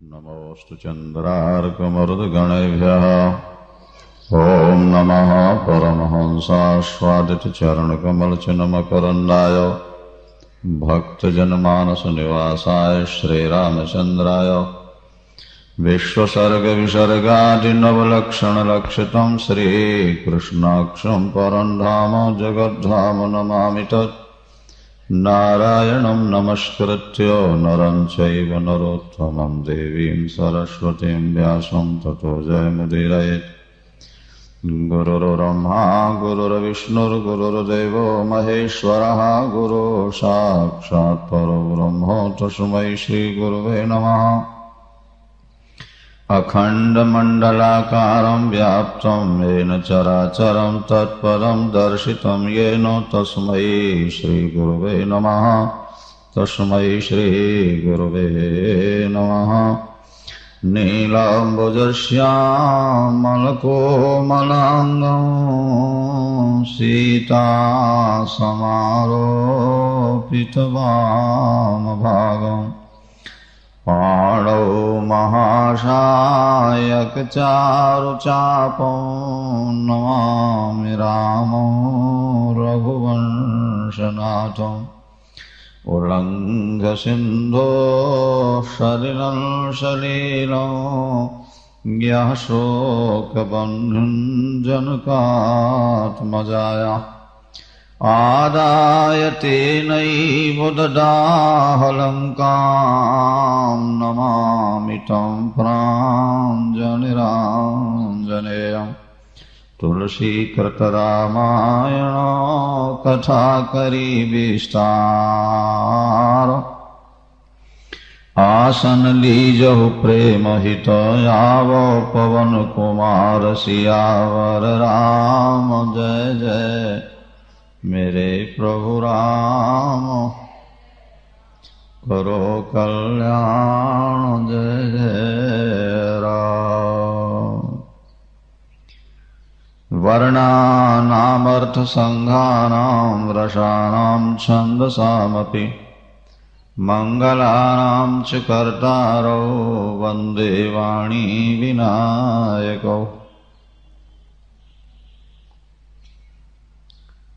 नमोऽस्तु चन्द्रार्कमरुद्गणेभ्यः। ॐ नमः परमहंसास्वादितचरणकमलचिन्मकरन्दाय भक्तजनमानसनिवासाय श्रीरामचन्द्राय विश्वसर्गविसर्गादिनवलक्षणलक्षितं श्रीकृष्णाक्षं परं धाम जगद्धाम नमामि तत्। नारायणं नमस्कृत्य नरं चैव नरोत्तमं देवीं सरस्वतीं व्यासं ततो जयमुदीरयेत्। गुरुर्ब्रह्मा गुरुर्विष्णुर्गुरुर्देवो महेश्वरः गुरुः साक्षात् परब्रह्म तस्मै श्रीगुरवे नमः। अखण्डमण्डलाकारं व्याप्तं येन चराचरं तत्पदं दर्शितं येन तस्मै श्रीगुरवे नमः। तस्मै श्रीगुरवे नमः। नीलाम्बुजश्यामलकोमलाङ्गं सीतासमारोपितवामभागम् पाणौ महासायकचारुचापं नमामि रामं रघुवंशनाथम्। उल्लङ्घसिन्धो सलिलं सलीलं यः शोकबन्धुं जनकात्मजाया आदाय तेनैव ददाहलङ्कां नमामि तं प्राञ्जलिराञ्जनेयम्। तुलसीकृतरामायण कथाकरी विस्तार आसन लीजहु प्रेम हित आवो पवन कुमार सियावर राम जय जय मेरे प्रभु राम करो कल्याण जय जय राम। वर्णानामर्थसङ्घानां रसानां छन्दसामपि मङ्गलानां च कर्तारौ वन्दे वाणी विनायकौ।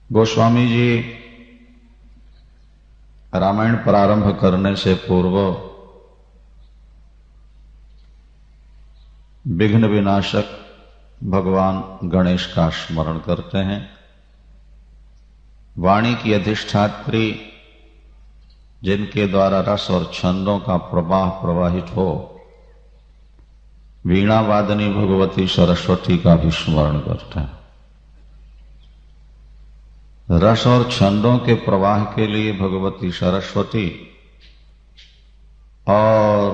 गोस्वामी जी रामायण प्रारंभ करने से पूर्व विघ्न विनाशक भगवान गणेश का स्मरण करते हैं। वाणी की अधिष्ठात्री जिनके द्वारा रस और छंदों का प्रवाह प्रवाहित हो, वीणा वादनी भगवती सरस्वती का भी स्मरण करते हैं। रस और छंदों के प्रवाह के लिए भगवती सरस्वती और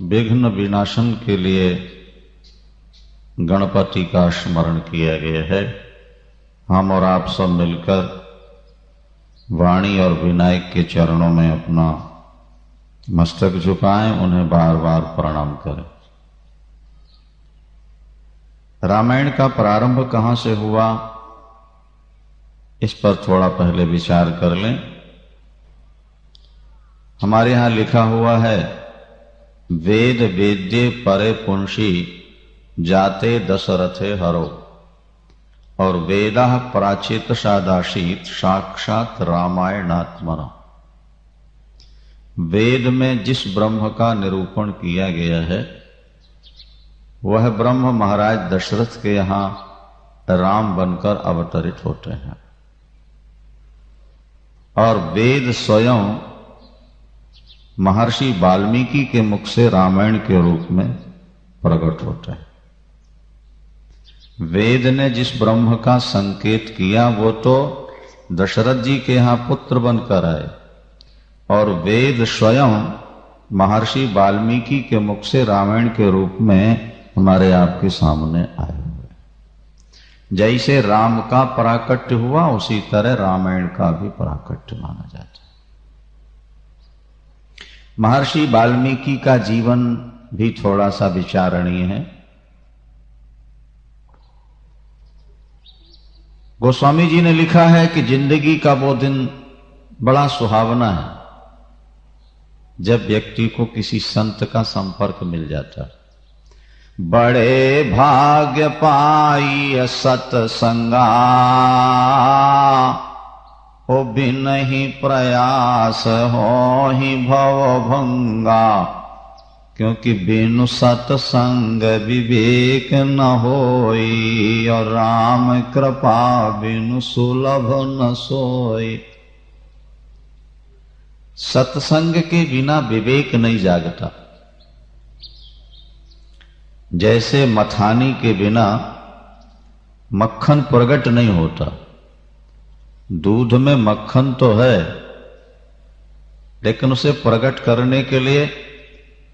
विघ्न विनाशन के लिए गणपति का स्मरण किया गया है। हम और आप सब मिलकर वाणी और विनायक के चरणों में अपना मस्तक झुकाएं, उन्हें बार बार प्रणाम करें। रामायण का प्रारंभ कहां से हुआ, इस पर थोड़ा पहले विचार कर लें। हमारे यहां लिखा हुआ है, वेद वेद्ये परे पुंसी जाते दशरथे हरो, और वेदाः प्राचीत सादाशीत साक्षात रामायणात्मना। वेद में जिस ब्रह्म का निरूपण किया गया है वह ब्रह्म महाराज दशरथ के यहां राम बनकर अवतरित होते हैं, और वेद स्वयं महर्षि वाल्मीकि के मुख से रामायण के रूप में प्रकट होते हैं। वेद ने जिस ब्रह्म का संकेत किया वो तो दशरथ जी के यहां पुत्र बनकर आए, और वेद स्वयं महर्षि वाल्मीकि के मुख से रामायण के रूप में हमारे आपके सामने आए हुए। जैसे राम का प्राकट्य हुआ उसी तरह रामायण का भी प्राकट्य माना जाता है। महर्षि वाल्मीकि का जीवन भी थोड़ा सा विचारणीय है। गोस्वामी जी ने लिखा है कि जिंदगी का वो दिन बड़ा सुहावना है जब व्यक्ति को किसी संत का संपर्क मिल जाता है। बड़े भाग्य पाई सतसंगा, ओ बिनहि प्रयास हो ही भव भंगा। क्योंकि बिनु सतसंग विवेक न होई, और राम कृपा बिनु सुलभ न सोई। सत्संग के बिना विवेक नहीं जागता। जैसे मथानी के बिना मक्खन प्रकट नहीं होता। दूध में मक्खन तो है, लेकिन उसे प्रकट करने के लिए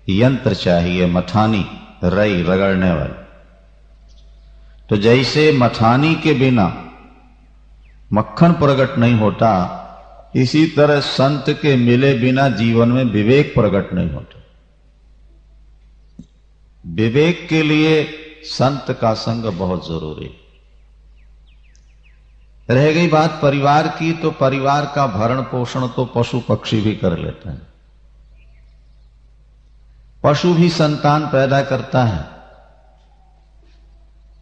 यंत्र चाहिए, मथानी, रई रगड़ने वाली। तो जैसे मथानी के बिना मक्खन प्रकट नहीं होता, इसी तरह संत के मिले बिना जीवन में विवेक प्रकट नहीं होता। विवेक के लिए संत का संग बहुत जरूरी। रह गई बात परिवार की, तो परिवार का भरण पोषण तो पशु पक्षी भी कर लेते हैं। पशु भी संतान पैदा करता है,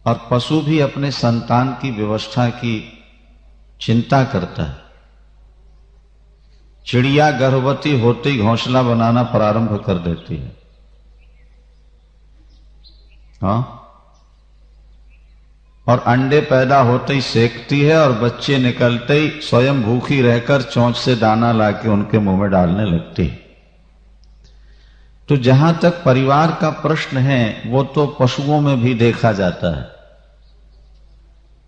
और पशु भी अपने संतान की व्यवस्था की चिंता करता है। चिड़िया गर्भवती होते ही घोंसला बनाना प्रारंभ कर देती है। हाँ, और अंडे पैदा होते ही सेकती है, और बच्चे निकलते ही स्वयं भूखी रहकर चोंच से दाना लाके उनके मुंह में डालने लगती है। तो जहां तक परिवार का प्रश्न है, वो तो पशुओं में भी देखा जाता है।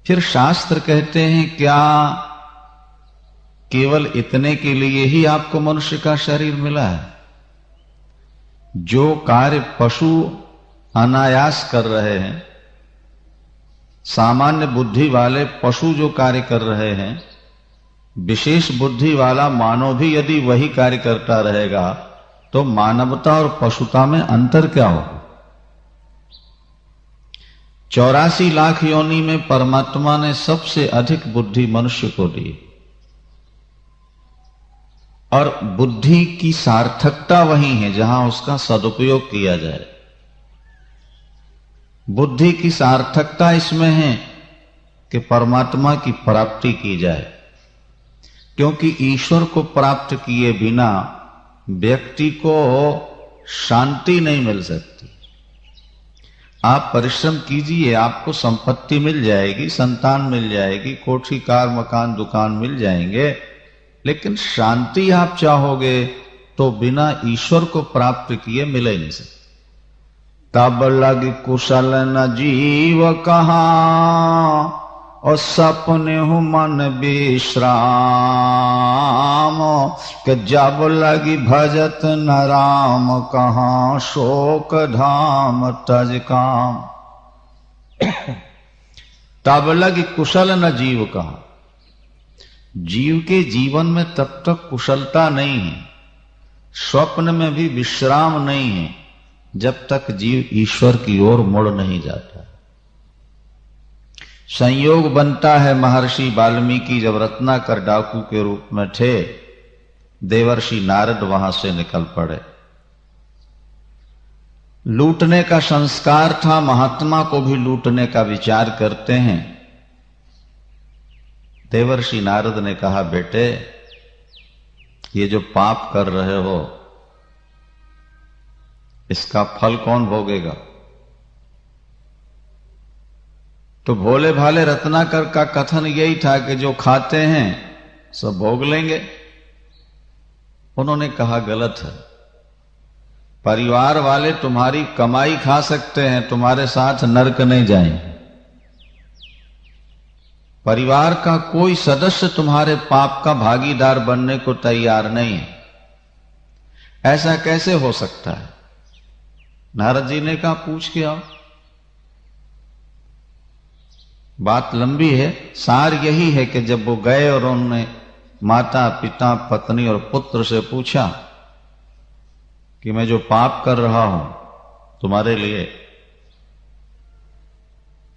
फिर शास्त्र कहते हैं, क्या केवल इतने के लिए ही आपको मनुष्य का शरीर मिला है? जो कार्य पशु अनायास कर रहे हैं, सामान्य बुद्धि वाले पशु जो कार्य कर रहे हैं, विशेष बुद्धि वाला मानव भी यदि वही कार्य करता रहेगा, तो मानवता और पशुता में अंतर क्या होगा? 84 लाख योनि में परमात्मा ने सबसे अधिक बुद्धि मनुष्य को दी, और बुद्धि की सार्थकता वही है जहां उसका सदुपयोग किया जाए। बुद्धि की सार्थकता इसमें है कि परमात्मा की प्राप्ति की जाए, क्योंकि ईश्वर को प्राप्त किए बिना व्यक्ति को शांति नहीं मिल सकती। आप परिश्रम कीजिए, आपको संपत्ति मिल जाएगी, संतान मिल जाएगी, कोठी कार मकान दुकान मिल जाएंगे, लेकिन शांति आप चाहोगे तो बिना ईश्वर को प्राप्त किए मिल ही नहीं सकती। तब लग कुशल न जीव कहाँ, और सपने हूं मन विश्राम। के जब लगी भजत न राम कहाँ, शोक धाम तज काम। तब लगी कुशल न जीव कहाँ, जीव के जीवन में तब तक कुशलता नहीं है, स्वप्न में भी विश्राम नहीं है, जब तक जीव ईश्वर की ओर मुड़ नहीं जाता। संयोग बनता है, महर्षि वाल्मीकि जब रत्नाकर डाकू के रूप में थे, देवर्षि नारद वहां से निकल पड़े। लूटने का संस्कार था, महात्मा को भी लूटने का विचार करते हैं। देवर्षि नारद ने कहा, बेटे ये जो पाप कर रहे हो, इसका फल कौन भोगेगा? तो भोले भाले रत्नाकर का कथन यही था कि जो खाते हैं सब भोग लेंगे। उन्होंने कहा, गलत है। परिवार वाले तुम्हारी कमाई खा सकते हैं, तुम्हारे साथ नरक नहीं जाएंगे। परिवार का कोई सदस्य तुम्हारे पाप का भागीदार बनने को तैयार नहीं है। ऐसा कैसे हो सकता है? नारद जी ने कहा, पूछ के आओ। बात लंबी है, सार यही है कि जब वो गए और उन्होंने माता पिता पत्नी और पुत्र से पूछा कि मैं जो पाप कर रहा हूं तुम्हारे लिए,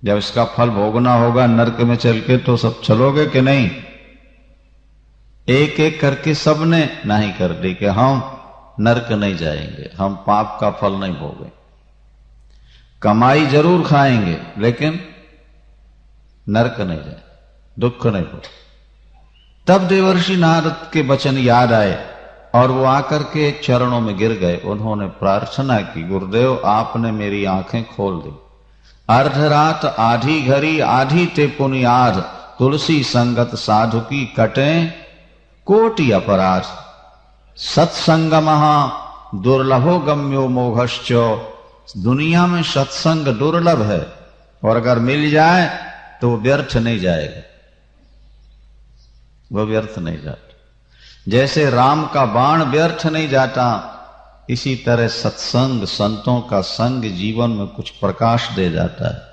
जब इसका फल भोगना होगा नरक में चल के, तो सब चलोगे कि नहीं? एक एक करके सबने नहीं कर दी कि हाँ नरक नहीं जाएंगे, हम पाप का फल नहीं भोगेंगे। कमाई जरूर खाएंगे लेकिन नरक नहीं जाए, दुख नहीं भोगे। तब देवर्षि नारद के वचन याद आए और वो आकर के चरणों में गिर गए। उन्होंने प्रार्थना की, गुरुदेव आपने मेरी आंखें खोल दी। अर्धरात आधी घड़ी आधी ते पुनियाद, तुलसी संगत साधु की कटे कोटि अपराध। सत्संगमहा दुर्लभो गम्यो मोघश्च, दुनिया में सत्संग दुर्लभ है और अगर मिल जाए तो व्यर्थ नहीं जाएगा, वो व्यर्थ नहीं जाता। जैसे राम का बाण व्यर्थ नहीं जाता, इसी तरह सत्संग, संतों का संग जीवन में कुछ प्रकाश दे जाता है।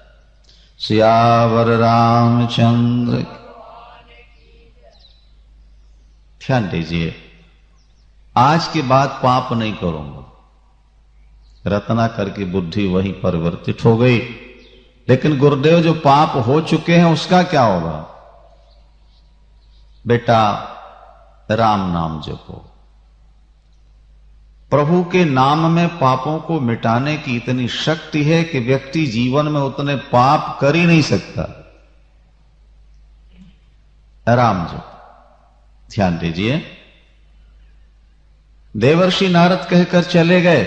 सियावर रामचंद्र, ध्यान दीजिए, आज के बाद पाप नहीं करूंगा। रत्नाकर की बुद्धि वहीं परिवर्तित हो गई। लेकिन गुरुदेव जो पाप हो चुके हैं उसका क्या होगा? बेटा राम नाम जपो। प्रभु के नाम में पापों को मिटाने की इतनी शक्ति है कि व्यक्ति जीवन में उतने पाप कर ही नहीं सकता। राम जप, ध्यान दीजिए। देवर्षि नारद कहकर चले गए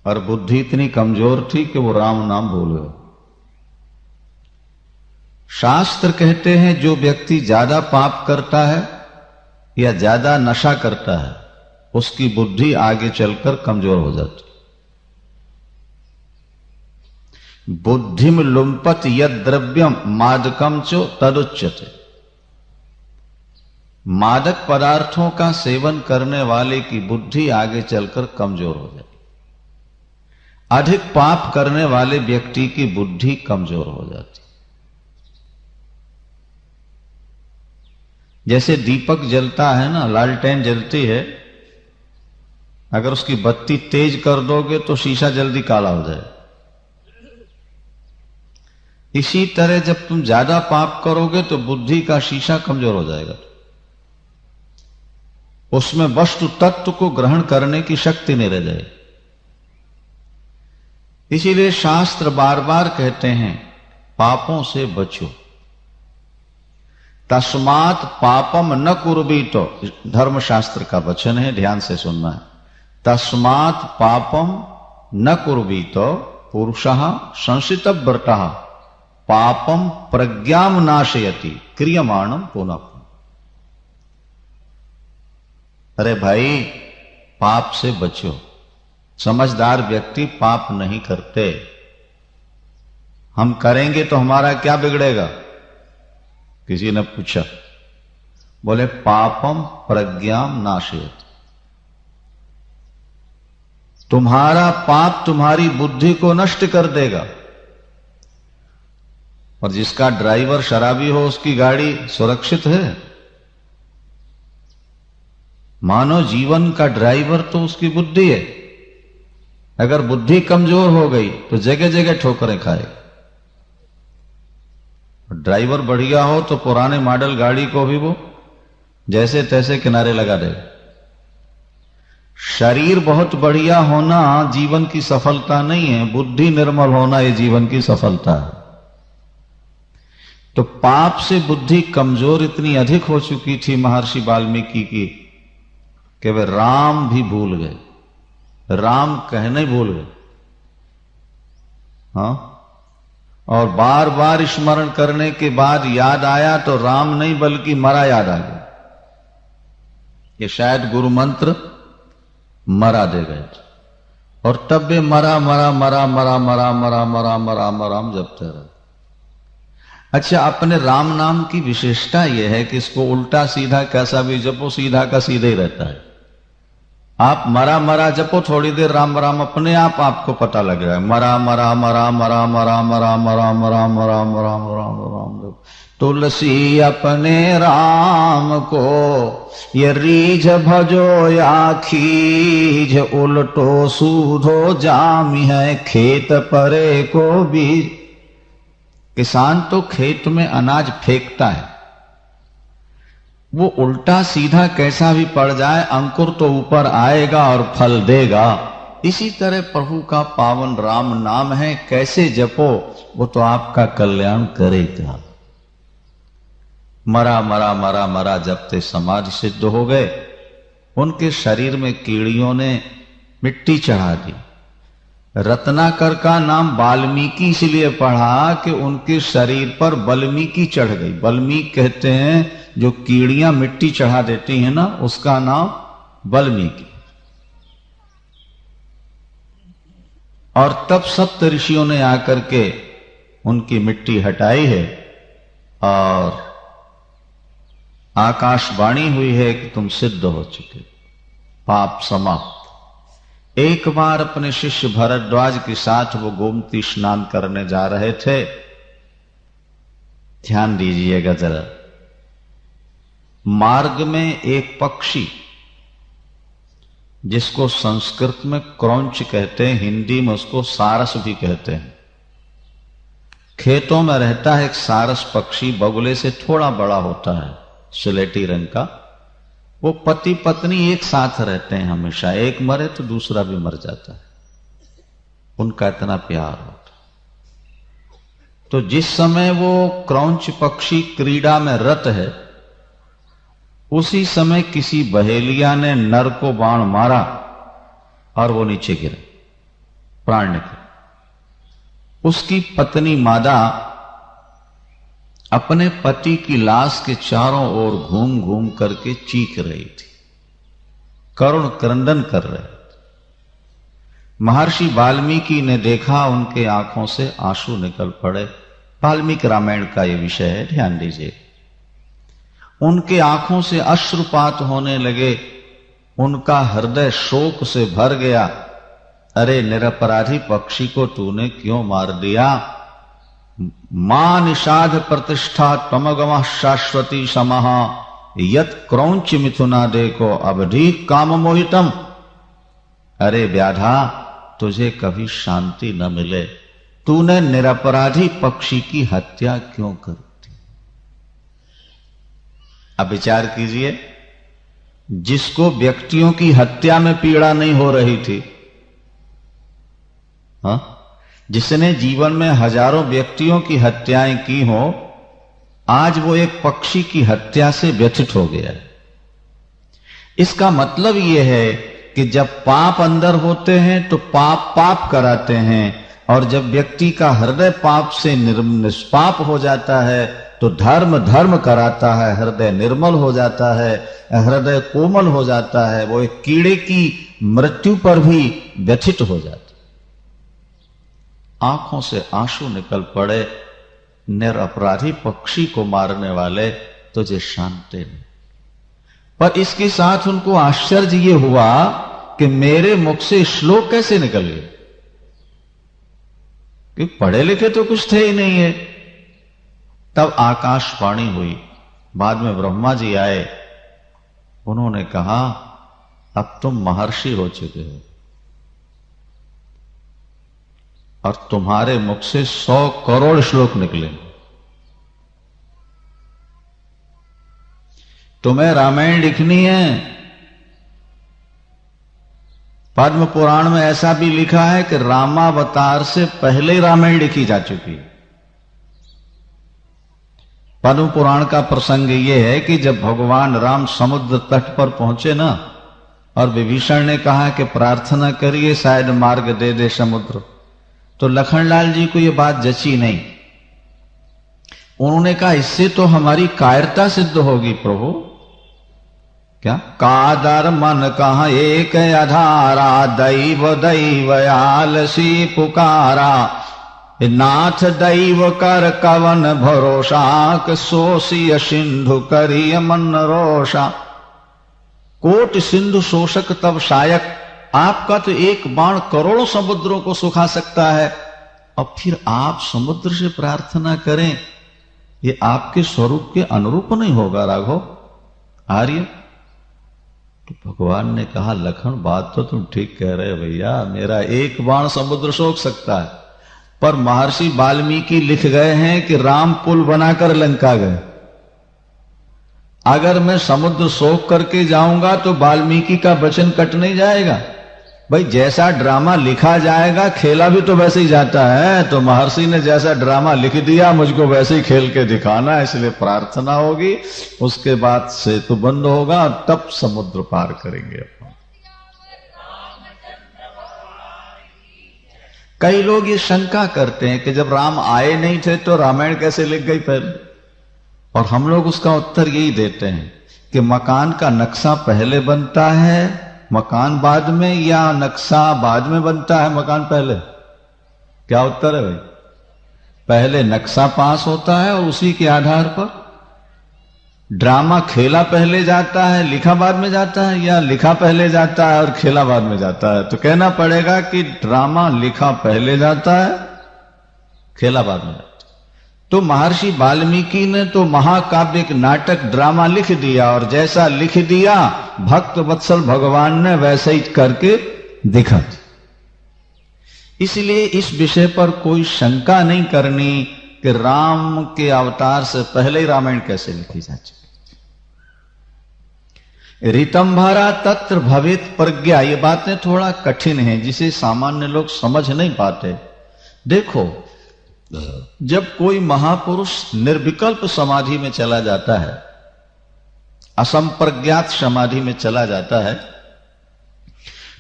और बुद्धि इतनी कमजोर थी कि वो राम नाम भूल गए। शास्त्र कहते हैं जो व्यक्ति ज्यादा पाप करता है या ज्यादा नशा करता है उसकी बुद्धि आगे चलकर कमजोर हो जाती। बुद्धिम लुम्पत यद द्रव्यम मादकम चो तदुच्यते। मादक पदार्थों का सेवन करने वाले की बुद्धि आगे चलकर कमजोर हो जाती। अधिक पाप करने वाले व्यक्ति की बुद्धि कमजोर हो जाती। जैसे दीपक जलता है ना, लालटेन जलती है, अगर उसकी बत्ती तेज कर दोगे तो शीशा जल्दी काला हो जाए। इसी तरह जब तुम ज्यादा पाप करोगे तो बुद्धि का शीशा कमजोर हो जाएगा, उसमें वस्तु तत्व को ग्रहण करने की शक्ति नहीं रह जाएगी। इसीलिए शास्त्र बार बार कहते हैं पापों से बचो। तस्मात् पापम न कुर्वीतो, धर्मशास्त्र का वचन है, ध्यान से सुनना है। तस्मात् पापम न कुर्वीतो पुरुषः संसितव्रतः पापम प्रज्ञाम नाशयति क्रियमाणम पुनः। अरे भाई, पाप से बचो। समझदार व्यक्ति पाप नहीं करते। हम करेंगे तो हमारा क्या बिगड़ेगा? किसी ने पूछा, बोले पापम प्रज्ञाम नाशयति। तुम्हारा पाप तुम्हारी बुद्धि को नष्ट कर देगा। और जिसका ड्राइवर शराबी हो उसकी गाड़ी सुरक्षित है? मानो जीवन का ड्राइवर तो उसकी बुद्धि है। अगर बुद्धि कमजोर हो गई तो जगह जगह ठोकरें खाए। ड्राइवर बढ़िया हो तो पुराने मॉडल गाड़ी को भी वो जैसे तैसे किनारे लगा देगा। शरीर बहुत बढ़िया होना जीवन की सफलता नहीं है, बुद्धि निर्मल होना ये जीवन की सफलता है। तो पाप से बुद्धि कमजोर इतनी अधिक हो चुकी थी महर्षि वाल्मीकि की कि वे राम भी भूल गए, राम कहने भूल गए। हाँ, और बार बार स्मरण करने के बाद याद आया तो राम नहीं बल्कि मरा याद आ गया। ये शायद गुरु मंत्र मरा दे गए और तब भी मरा मरा मरा मरा मरा मरा मरा मरा मरा जपते रहे। अच्छा, अपने राम नाम की विशेषता यह है कि इसको उल्टा सीधा कैसा भी जपो सीधा का सीधा ही रहता है। आप मरा मरा जपो, थोड़ी देर राम राम, अपने आप आपको पता लग रहा है। मरा मरा मरा मरा मरा मरा मरा मरा मरा मरा मरा मरा। तुलसी अपने राम को ये रीझ भजो या खीझ, उल्टो सूधो जामी है खेत परे को बीज। किसान तो खेत में अनाज फेंकता है, वो उल्टा सीधा कैसा भी पड़ जाए, अंकुर तो ऊपर आएगा और फल देगा। इसी तरह प्रभु का पावन राम नाम है, कैसे जपो वो तो आपका कल्याण करेगा। मरा मरा मरा मरा जपते समाधि सिद्ध हो गए। उनके शरीर में कीड़ियों ने मिट्टी चढ़ा दी। रत्नाकर का नाम वाल्मीकि इसलिए पढ़ा कि उनके शरीर पर बल्मीकि चढ़ गई। बल्मीकि कहते हैं जो कीड़ियां मिट्टी चढ़ा देती हैं ना, उसका नाम वाल्मीकि। और तब सप्त ऋषियों ने आकर के उनकी मिट्टी हटाई है और आकाशवाणी हुई है कि तुम सिद्ध हो चुके, पाप समाप्त। एक बार अपने शिष्य भरद्वाज के साथ वो गोमती स्नान करने जा रहे थे। ध्यान दीजिएगा जरा। मार्ग में एक पक्षी, जिसको संस्कृत में क्रौंच कहते हैं, हिंदी में उसको सारस भी कहते हैं। खेतों में रहता है एक सारस पक्षी, बगुले से थोड़ा बड़ा होता है, स्लेटी रंग का। वो पति पत्नी एक साथ रहते हैं हमेशा, एक मरे तो दूसरा भी मर जाता है, उनका इतना प्यार होता है। तो जिस समय वो क्रौंच पक्षी क्रीड़ा में रत है, उसी समय किसी बहेलिया ने नर को बाण मारा और वो नीचे गिरा, प्राण निकले। उसकी पत्नी मादा अपने पति की लाश के चारों ओर घूम घूम करके चीख रही थी, करुण क्रंदन कर रहे थे। महर्षि वाल्मीकि ने देखा, उनके आंखों से आंसू निकल पड़े। वाल्मीकि रामायण का यह विषय है, ध्यान दीजिए। उनके आंखों से अश्रुपात होने लगे, उनका हृदय शोक से भर गया। अरे निरपराधी पक्षी को तूने क्यों मार दिया? मां निषाद प्रतिष्ठा तमगम शाश्वती समः यत क्रौंच मिथुनादे को अवधि काम मोहितम। अरे व्याधा, तुझे कभी शांति न मिले, तूने निरपराधी पक्षी की हत्या क्यों कर दी? अब विचार कीजिए, जिसको व्यक्तियों की हत्या में पीड़ा नहीं हो रही थी, हाँ, जिसने जीवन में हजारों व्यक्तियों की हत्याएं की हो, आज वो एक पक्षी की हत्या से व्यथित हो गया है। इसका मतलब यह है कि जब पाप अंदर होते हैं तो पाप पाप कराते हैं, और जब व्यक्ति का हृदय पाप से निष्पाप हो जाता है तो धर्म धर्म कराता है, हृदय निर्मल हो जाता है, हृदय कोमल हो जाता है। वो एक कीड़े की मृत्यु पर भी व्यथित हो जाता है। आंखों से आंसू निकल पड़े। निरपराधी पक्षी को मारने वाले तुझे शांति नहीं। पर इसके साथ उनको आश्चर्य ये हुआ कि मेरे मुख से श्लोक कैसे निकल गए, कि पढ़े लिखे तो कुछ थे ही नहीं है। तब आकाशवाणी हुई। बाद में ब्रह्मा जी आए, उन्होंने कहा अब तुम महर्षि हो चुके हो और तुम्हारे मुख से 100 करोड़ श्लोक निकले। तुम्हें रामायण लिखनी है। पद्म पुराण में ऐसा भी लिखा है कि रामावतार से पहले रामायण लिखी जा चुकी है। पद्म पुराण का प्रसंग यह है कि जब भगवान राम समुद्र तट पर पहुंचे ना, और विभीषण ने कहा कि प्रार्थना करिए शायद मार्ग दे दे समुद्र, तो लखनलाल जी को यह बात जची नहीं। उन्होंने कहा इससे तो हमारी कायरता सिद्ध होगी प्रभु। क्या? कादर मन कहा एक अधारा, दैव दैव आलसी पुकारा, नाथ दैव कर कवन भरोसा, सोसिय सिंधु करिय मन रोषा। कोट सिंधु शोषक तब शायक, आपका तो एक बाण करोड़ों समुद्रों को सुखा सकता है, और फिर आप समुद्र से प्रार्थना करें, ये आपके स्वरूप के अनुरूप नहीं होगा राघव आर्य। तो भगवान ने कहा लखन बात तो तुम ठीक कह रहे हो भैया, मेरा एक बाण समुद्र सोख सकता है, पर महर्षि वाल्मीकि लिख गए हैं कि राम पुल बनाकर लंका गए। अगर मैं समुद्र शोक करके जाऊंगा तो वाल्मीकि का वचन कट नहीं जाएगा। भाई जैसा ड्रामा लिखा जाएगा खेला भी तो वैसे ही जाता है। तो महर्षि ने जैसा ड्रामा लिख दिया मुझको वैसे ही खेल के दिखाना, इसलिए प्रार्थना होगी, उसके बाद सेतु बंद होगा और तब समुद्र पार करेंगे अपन। कई लोग ये शंका करते हैं कि जब राम आए नहीं थे तो रामायण कैसे लिख गई पहले, और हम लोग उसका उत्तर यही देते हैं कि मकान का नक्शा पहले बनता है मकान बाद में, या नक्शा बाद में बनता है मकान पहले? क्या उत्तर है भाई? पहले नक्शा पास होता है और उसी के आधार पर ड्रामा खेला पहले जाता है लिखा बाद में जाता है, या लिखा पहले जाता है और खेला बाद में जाता है? तो कहना पड़ेगा कि ड्रामा लिखा पहले जाता है खेला बाद में जाता है। तो महर्षि वाल्मीकि ने तो महाकाव्य एक नाटक ड्रामा लिख दिया, और जैसा लिख दिया भक्त वत्सल भगवान ने वैसे ही करके दिखा। इसलिए इस विषय पर कोई शंका नहीं करनी कि राम के अवतार से पहले ही रामायण कैसे लिखी जा चुकी। ऋतंभरा तत्र भवेत प्रज्ञा, ये बातें थोड़ा कठिन है जिसे सामान्य लोग समझ नहीं पाते। देखो, जब कोई महापुरुष निर्विकल्प समाधि में चला जाता है, असंप्रज्ञात समाधि में चला जाता है,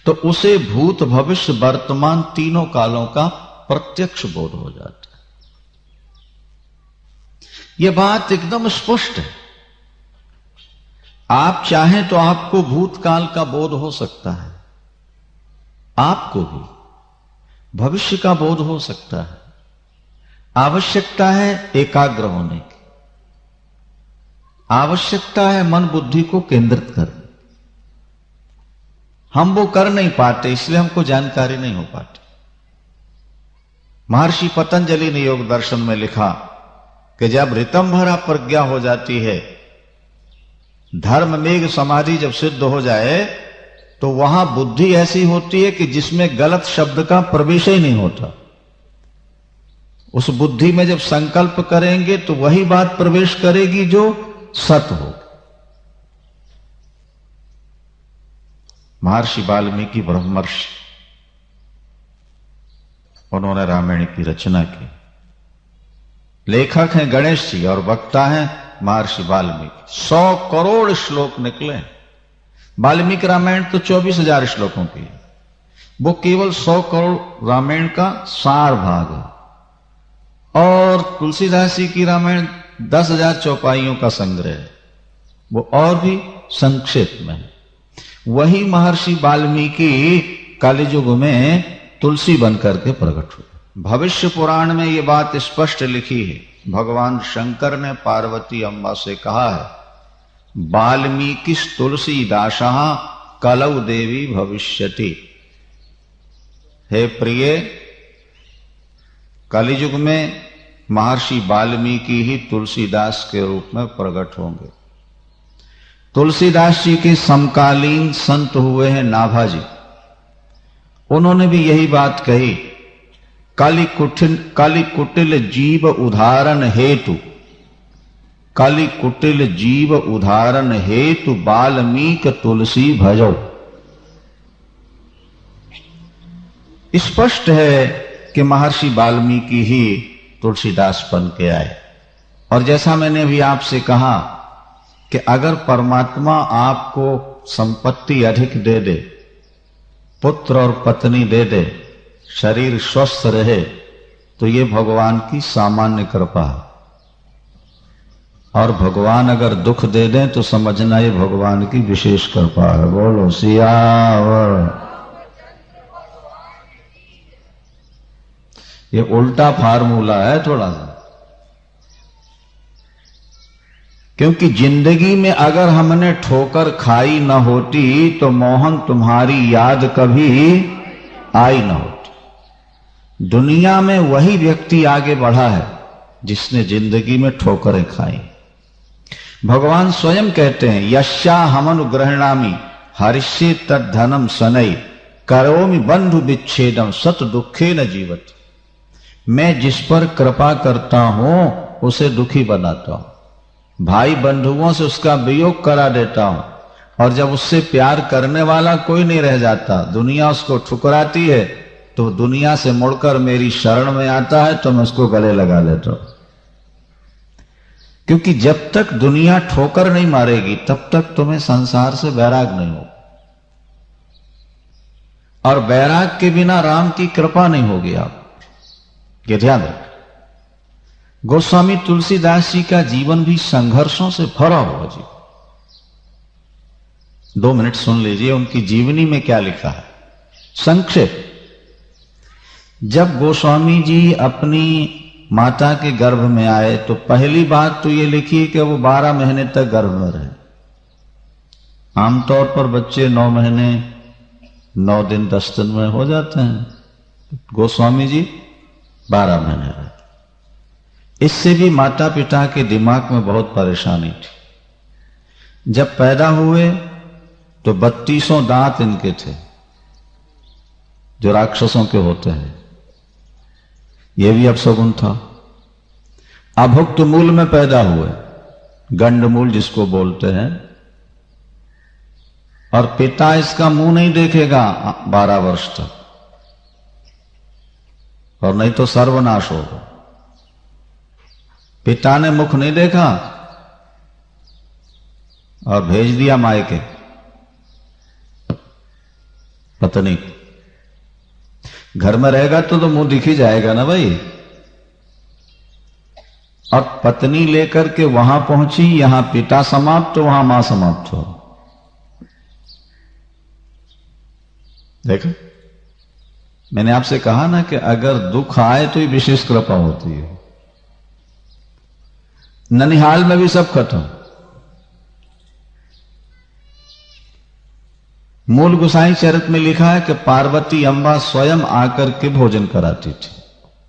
तो उसे भूत भविष्य वर्तमान तीनों कालों का प्रत्यक्ष बोध हो जाता है। यह बात एकदम स्पष्ट है। आप चाहें तो आपको भूतकाल का बोध हो सकता है, आपको भी भविष्य का बोध हो सकता है। आवश्यकता है एकाग्र होने की, आवश्यकता है मन बुद्धि को केंद्रित करने। हम वो कर नहीं पाते, इसलिए हमको जानकारी नहीं हो पाती। महर्षि पतंजलि ने योग दर्शन में लिखा कि जब ऋतंभरा प्रज्ञा हो जाती है, धर्म मेघ समाधि जब सिद्ध हो जाए, तो वहां बुद्धि ऐसी होती है कि जिसमें गलत शब्द का प्रवेश ही नहीं होता। उस बुद्धि में जब संकल्प करेंगे तो वही बात प्रवेश करेगी जो सत हो। महर्षि वाल्मीकि ब्रह्मर्षि, उन्होंने रामायण की रचना की। लेखक हैं गणेश जी और वक्ता हैं महर्षि वाल्मीकि। 100 करोड़ श्लोक निकले। वाल्मीकि रामायण तो 24,000 श्लोकों की है, वो केवल 100 करोड़ रामायण का सार भाग है। और तुलसीदास जी की रामायण 10,000 चौपाइयों का संग्रह है, वो और भी संक्षेप में है। वही महर्षि वाल्मीकि कलियुग में तुलसी बनकर के प्रकट हुए। भविष्य पुराण में ये बात स्पष्ट लिखी है। भगवान शंकर ने पार्वती अम्बा से कहा है, वाल्मीकि तुलसीदासः कलौ देवी भविष्यति। हे प्रिय, कलियुग में महर्षि वाल्मीकि ही तुलसीदास के रूप में प्रकट होंगे। तुलसीदास जी के समकालीन संत हुए हैं नाभाजी। उन्होंने भी यही बात कही, काली कुटिल जीव उदाहरण हेतु, काली कुटिल जीव उदाहरण हेतु वाल्मीकि तुलसी भजो। स्पष्ट है कि महर्षि वाल्मीकि ही तुलसीदास बन के आए। और जैसा मैंने अभी आपसे कहा कि अगर परमात्मा आपको संपत्ति अधिक दे दे, पुत्र और पत्नी दे दे, शरीर स्वस्थ रहे, तो ये भगवान की सामान्य कृपा है। और भगवान अगर दुख दे दें तो समझना ये भगवान की विशेष कृपा है। बोलो सियावर। ये उल्टा फार्मूला है थोड़ा सा, क्योंकि जिंदगी में अगर हमने ठोकर खाई न होती तो मोहन तुम्हारी याद कभी आई न होती। दुनिया में वही व्यक्ति आगे बढ़ा है जिसने जिंदगी में ठोकरें खाई। भगवान स्वयं कहते हैं, यस्या हमनुग्रहणामि हरिष्ये तद्धनम सनई करोमि बंधु विच्छेदम सत दुखे न जीवति। मैं जिस पर कृपा करता हूं उसे दुखी बनाता हूं। भाई बंधुओं से उसका वियोग करा देता हूं, और जब उससे प्यार करने वाला कोई नहीं रह जाता, दुनिया उसको ठुकराती है, तो दुनिया से मुड़कर मेरी शरण में आता है तो मैं उसको गले लगा लेता हूं। क्योंकि जब तक दुनिया ठोकर नहीं मारेगी तब तक तुम्हें संसार से वैराग नहीं हो, और वैराग के बिना राम की कृपा नहीं होगी। आप ये ध्यान रखें। गोस्वामी तुलसीदास जी का जीवन भी संघर्षों से भरा हुआ जीवन। 2 मिनट सुन लीजिए उनकी जीवनी में क्या लिखा है संक्षेप। जब गोस्वामी जी अपनी माता के गर्भ में आए तो पहली बात तो ये लिखी कि वो 12 महीने तक गर्भ में रहे। आमतौर पर बच्चे 9 महीने 9 दिन 10 दिन में हो जाते हैं, गोस्वामी जी 12 महीने रहे। इससे भी माता पिता के दिमाग में बहुत परेशानी थी। जब पैदा हुए तो 32 दांत इनके थे, जो राक्षसों के होते हैं। यह भी अपशगुन था। अभुक्त मूल में पैदा हुए, गंडमूल जिसको बोलते हैं, और पिता इसका मुंह नहीं देखेगा 12 वर्ष तक, और नहीं तो सर्वनाश होगा। पिता ने मुख नहीं देखा और भेज दिया मायके पत्नी। घर में रहेगा तो मुंह दिख ही जाएगा ना भाई। और पत्नी लेकर के वहां पहुंची, यहां पिता समाप्त, वहां मां समाप्त हो। देखो, मैंने आपसे कहा ना कि अगर दुख आए तो ही विशेष कृपा होती है। ननिहाल में भी सब खत्म। मूल गोसाई चरित में लिखा है कि पार्वती अम्बा स्वयं आकर के भोजन कराती थी,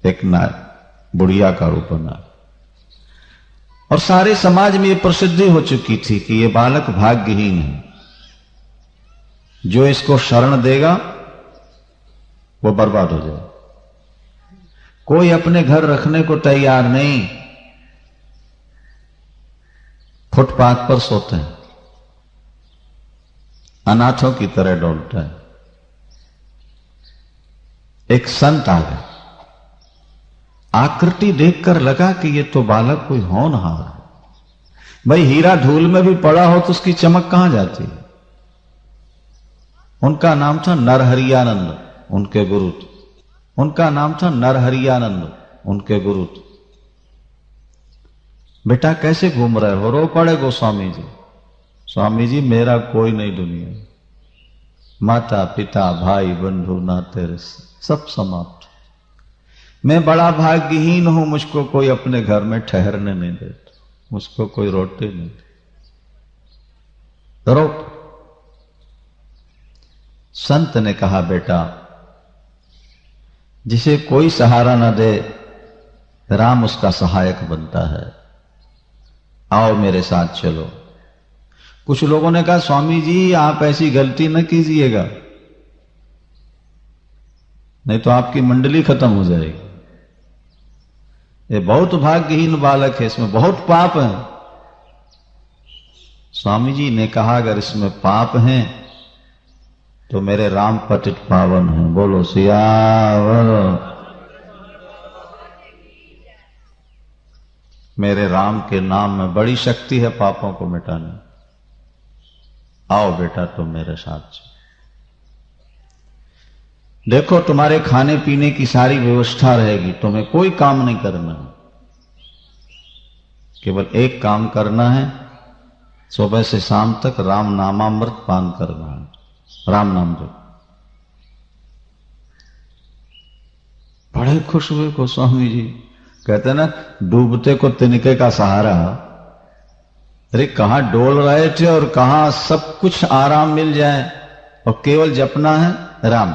एक नार, बुढ़िया का रूप नार। और सारे समाज में यह प्रसिद्धि हो चुकी थी कि यह बालक भाग्यहीन है, जो इसको शरण देगा वो बर्बाद हो जाए। कोई अपने घर रखने को तैयार नहीं, फुटपाथ पर सोते हैं, अनाथों की तरह डोलता है। एक संत आ गए, आकृति देखकर लगा कि ये तो बालक कोई होनहार है। भाई हीरा धूल में भी पड़ा हो तो उसकी चमक कहां जाती है। उनका नाम था नरहरियानंद, उनके गुरु थे। उनका नाम था नरहरियानंद, उनके गुरु थे। बेटा कैसे घूम रहे हो? रो पड़े गोस्वामी जी। स्वामी जी मेरा कोई नहीं दुनिया, माता पिता भाई बंधु नाते सब समाप्त। मैं बड़ा भाग्यहीन हूं, मुझको कोई अपने घर में ठहरने नहीं देता, मुझको कोई रोटी नहीं देता। रो। संत ने कहा बेटा जिसे कोई सहारा न दे राम उसका सहायक बनता है, आओ मेरे साथ चलो। कुछ लोगों ने कहा स्वामी जी आप ऐसी गलती न कीजिएगा, नहीं तो आपकी मंडली खत्म हो जाएगी। ये बहुत भाग्यहीन बालक है, इसमें बहुत पाप है। स्वामी जी ने कहा अगर इसमें पाप हैं तो मेरे राम पतित पावन हैं। बोलो सियावर। मेरे राम के नाम में बड़ी शक्ति है पापों को मिटाने। आओ बेटा तुम मेरे साथ चलो। देखो तुम्हारे खाने पीने की सारी व्यवस्था रहेगी, तुम्हें कोई काम नहीं करना है, केवल एक काम करना है, सुबह से शाम तक राम नामामृत पान करना है, राम नाम जो। बड़े खुश हुए गोस्वामी जी। कहते ना डूबते को तिनके का सहारा। अरे कहां डोल रहे थे और कहां सब कुछ आराम मिल जाए, और केवल जपना है राम।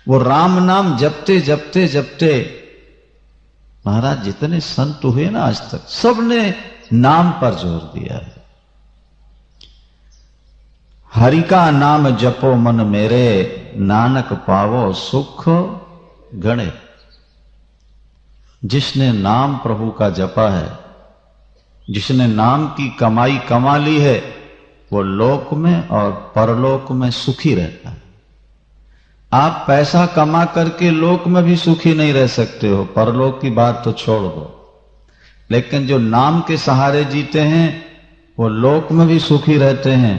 वो राम नाम जपते जपते जपते महाराज जितने संत हुए ना आज तक, सबने नाम पर जोर दिया है। हरि का नाम जपो मन मेरे, नानक पावो सुख गणे। जिसने नाम प्रभु का जपा है जिसने नाम की कमाई कमा ली है वो लोक में और परलोक में सुखी रहता है। आप पैसा कमा करके लोक में भी सुखी नहीं रह सकते हो, परलोक की बात तो छोड़ दो। लेकिन जो नाम के सहारे जीते हैं वो लोक में भी सुखी रहते हैं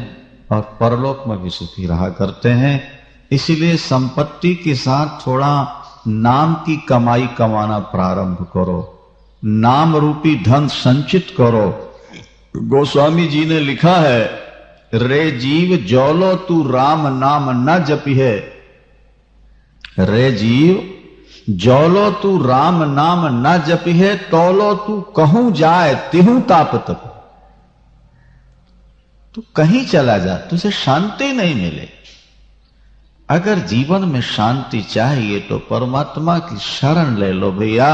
और परलोक में भी सुखी रहा करते हैं। इसीलिए संपत्ति के साथ थोड़ा नाम की कमाई कमाना प्रारंभ करो, नाम रूपी धन संचित करो। गोस्वामी जी ने लिखा है, रे जीव जौलो तू राम नाम न जपिहे, रे जीव जौलो तू राम नाम न जपिहे, तौलो तू कहूं जाए तिहू ताप तप। तू कहीं चला जा, तुझे शांति नहीं मिले। अगर जीवन में शांति चाहिए तो परमात्मा की शरण ले लो भैया।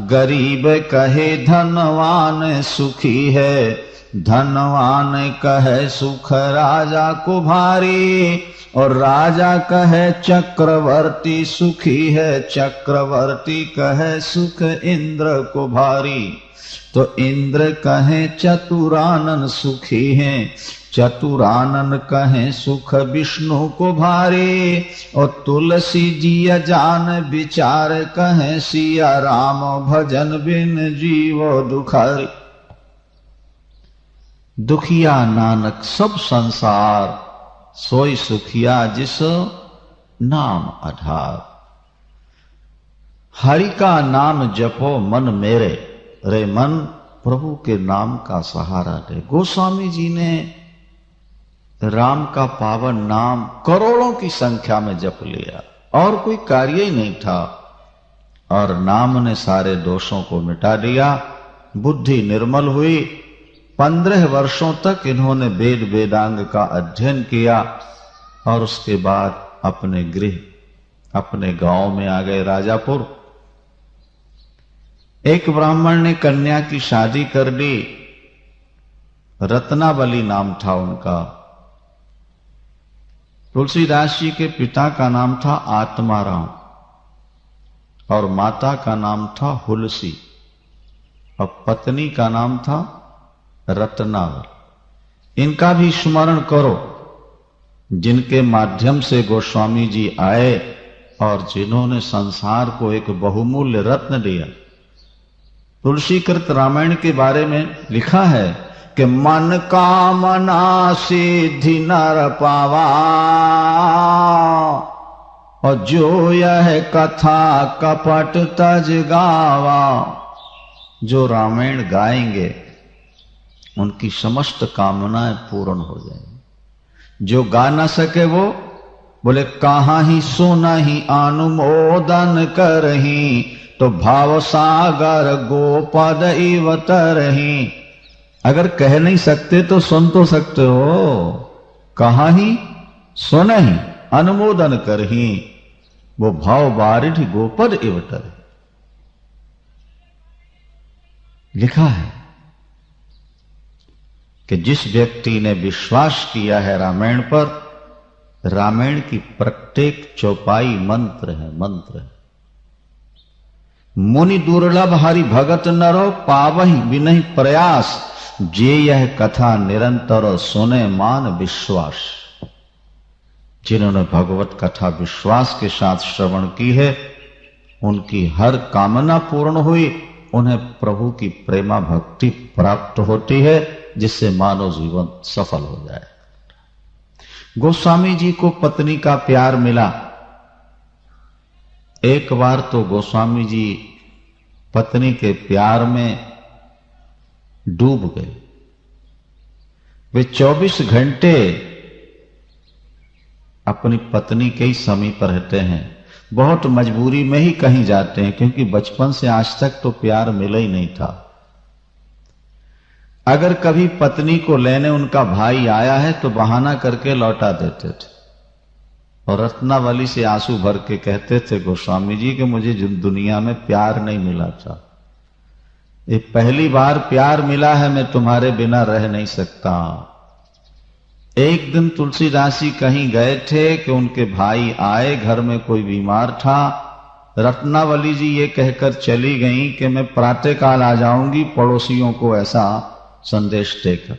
गरीब कहे धनवान सुखी है, धनवान कहे सुख राजा को भारी, और राजा कहे चक्रवर्ती सुखी है, चक्रवर्ती कहे सुख इंद्र को भारी। तो इंद्र कहे चतुरानन सुखी हैं, चतुरानन कहे सुख विष्णु को भारी, और तुलसी जी जान विचार कहे सिया राम भजन बिन जीवो दुखारी। दुखिया नानक सब संसार, सोई सुखिया जिस नाम आधार। हरि का नाम जपो मन मेरे, रे मन प्रभु के नाम का सहारा दे। गोस्वामी जी ने राम का पावन नाम करोड़ों की संख्या में जप लिया और कोई कार्य ही नहीं था, और नाम ने सारे दोषों को मिटा दिया। बुद्धि निर्मल हुई। 15 वर्षों तक इन्होंने वेद वेदांग का अध्ययन किया और उसके बाद अपने गृह, अपने गांव में आ गए राजापुर। एक ब्राह्मण ने कन्या की शादी कर दी, रत्नावली नाम था उनका। तुलसीदास जी के पिता का नाम था आत्माराम और माता का नाम था हुलसी और पत्नी का नाम था रत्नावली। इनका भी स्मरण करो, जिनके माध्यम से गोस्वामी जी आए और जिन्होंने संसार को एक बहुमूल्य रत्न दिया। तुलसीकृत रामायण के बारे में लिखा है कि मन कामना सिद्धि नर पावा, और जो यह कथा कपट तज गावा। जो रामायण गाएंगे उनकी समस्त कामनाएं पूर्ण हो जाएंगी। जो गा न सके वो बोले कहां ही सुना ही अनुमोदन करही, तो भाव सागर गोपद इव तरही। अगर कह नहीं सकते तो सुन तो सकते हो। कहां ही सुन ही अनुमोदन करही, वो भाव बारिठ गोपद इव तरही। लिखा है कि जिस व्यक्ति ने विश्वास किया है रामायण पर, रामायण की प्रत्येक चौपाई मंत्र है, मंत्र है। मुनि दुर्लभ हरि भगत नरो, पावहि विनहि प्रयास, जे यह कथा निरंतर सुने मान विश्वास। जिन्होंने भगवत कथा विश्वास के साथ श्रवण की है, उनकी हर कामना पूर्ण हुई। उन्हें प्रभु की प्रेमा भक्ति प्राप्त होती है, जिससे मानव जीवन सफल हो जाए। गोस्वामी जी को पत्नी का प्यार मिला। एक बार तो गोस्वामी जी पत्नी के प्यार में डूब गए। वे 24 घंटे अपनी पत्नी के ही समीप रहते हैं। बहुत मजबूरी में ही कहीं जाते हैं, क्योंकि बचपन से आज तक तो प्यार मिला ही नहीं था। अगर कभी पत्नी को लेने उनका भाई आया है तो बहाना करके लौटा देते थे, और रत्नावली से आंसू भर के कहते थे गोस्वामी जी कि मुझे दुनिया में प्यार नहीं मिला था, ये पहली बार प्यार मिला है, मैं तुम्हारे बिना रह नहीं सकता। एक दिन तुलसीदास जी कहीं गए थे कि उनके भाई आए, घर में कोई बीमार था। रत्नावली जी ये कहकर चली गईं कि मैं प्रातःकाल आ जाऊंगी, पड़ोसियों को ऐसा संदेश देकर।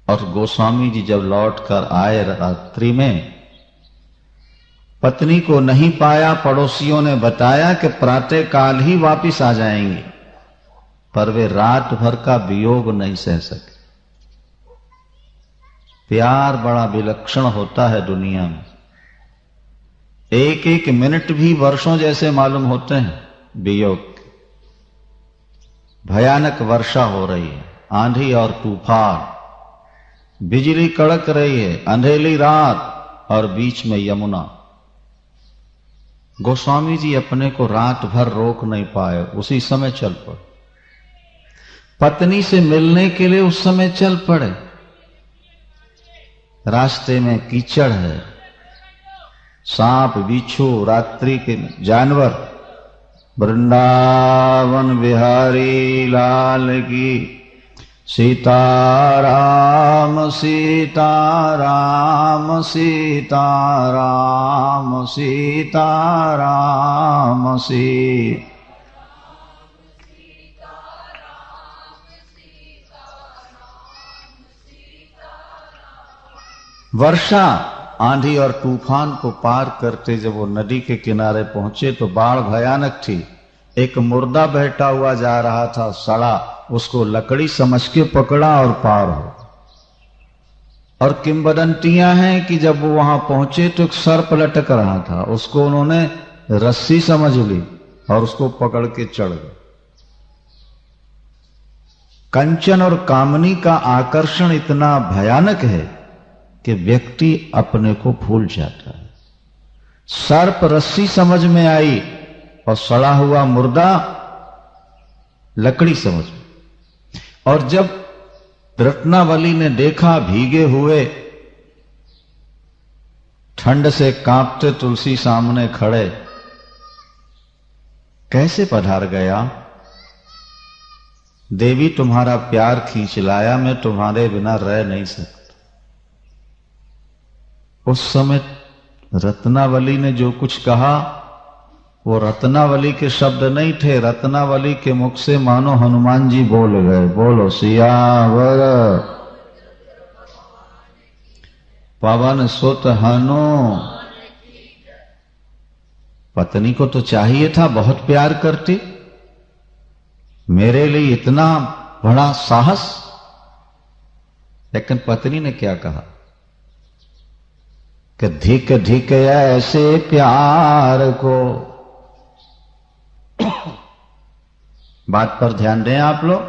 और गोस्वामी जी जब लौटकर आए रात्रि में, पत्नी को नहीं पाया। पड़ोसियों ने बताया कि प्रातः काल ही वापिस आ जाएंगे, पर वे रात भर का वियोग नहीं सह सके। प्यार बड़ा विलक्षण होता है दुनिया में। एक एक मिनट भी वर्षों जैसे मालूम होते हैं वियोग के। भयानक वर्षा हो रही है, आंधी और तूफान, बिजली कड़क रही है, अंधेरी रात और बीच में यमुना। गोस्वामी जी अपने को रात भर रोक नहीं पाए, उसी समय चल पड़े। पत्नी से मिलने के लिए उस समय चल पड़े। रास्ते में कीचड़ है, सांप बिच्छू, रात्रि के जानवर। वृंदावन बिहारी लाल की सीताराम सीताराम सीताराम सीताराम सीता। वर्षा, आंधी और तूफान को पार करते जब वो नदी के किनारे पहुंचे तो बाढ़ भयानक थी। एक मुर्दा बैठा हुआ जा रहा था, सड़ा, उसको लकड़ी समझ के पकड़ा और पार हो। और किंवदंतियां हैं कि जब वो वहां पहुंचे तो एक सर्प लटक रहा था, उसको उन्होंने रस्सी समझ ली और उसको पकड़ के चढ़ गए। कंचन और कामनी का आकर्षण इतना भयानक है कि व्यक्ति अपने को भूल जाता है। सर्प रस्सी समझ में आई और सड़ा हुआ मुर्दा लकड़ी समझ में। और जब रत्नावली ने देखा भीगे हुए, ठंड से कांपते तुलसी सामने खड़े, कैसे पधार गया? देवी तुम्हारा प्यार खींच लाया, मैं तुम्हारे बिना रह नहीं सकता। उस समय रत्नावली ने जो कुछ कहा वो रत्नावली के शब्द नहीं थे, रत्नावली के मुख से मानो हनुमान जी बोल गए, बोलो सियावर पवन सुत हनु। पत्नी को तो चाहिए था, बहुत प्यार करती, मेरे लिए इतना बड़ा साहस। लेकिन पत्नी ने क्या कहा कि धिक धिक ऐसे प्यार को। बात पर ध्यान दें आप लोग।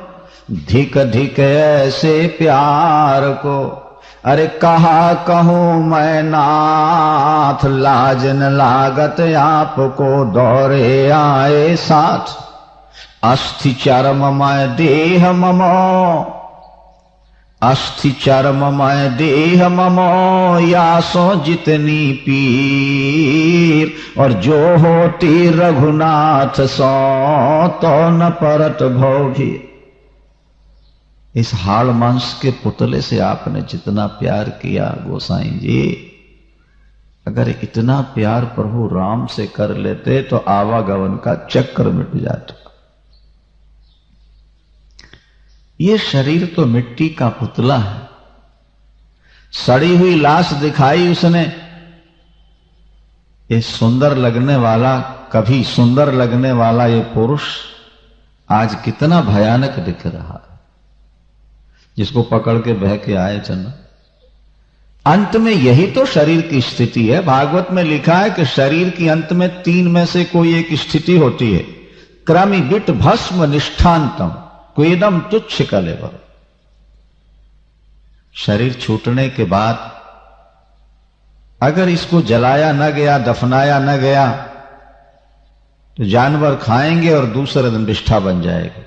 धिक धिक ऐसे प्यार को, अरे कहा कहूं मैं नाथ, लाज न लागत आपको दौरे आए साथ। अस्थि चर्ममय देह ममो, अस्थि चर्ममय देह ममो, यासो जितनी पीर। और जो होती रघुनाथ सो, तो न परत भौभीर। इस हाड़ मांस के पुतले से आपने जितना प्यार किया गोसाई जी, अगर इतना प्यार प्रभु राम से कर लेते तो आवागमन का चक्र मिट जाता। ये शरीर तो मिट्टी का पुतला है, सड़ी हुई लाश दिखाई उसने। ये सुंदर लगने वाला, कभी सुंदर लगने वाला ये पुरुष आज कितना भयानक दिख रहा है, जिसको पकड़ के बह के आए चन्ना। अंत में यही तो शरीर की स्थिति है। भागवत में लिखा है कि शरीर की अंत में 3 में से कोई एक स्थिति होती है। क्रमि विट भस्म निष्ठांतम क्वेदम तुच्छ कलेवर। शरीर छूटने के बाद अगर इसको जलाया न गया, दफनाया न गया, तो जानवर खाएंगे और दूसरे दिन विष्ठा बन जाएगा।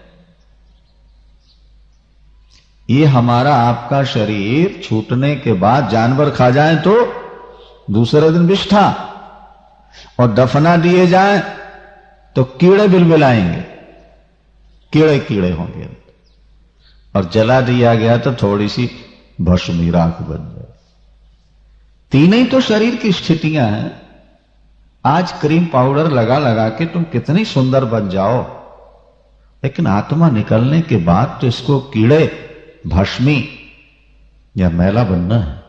ये हमारा आपका शरीर छूटने के बाद जानवर खा जाए तो दूसरे दिन विष्ठा, और दफना दिए जाए तो कीड़े बिलबिलाएंगे, कीड़े कीड़े होंगे। और जला दिया गया तो थोड़ी सी भस्मी राख बन जाए। तीनों ही तो शरीर की स्थितियां हैं। आज क्रीम पाउडर लगा लगा के तुम कितनी सुंदर बन जाओ, लेकिन आत्मा निकलने के बाद तो इसको कीड़े, भस्मी या मैला बनना है।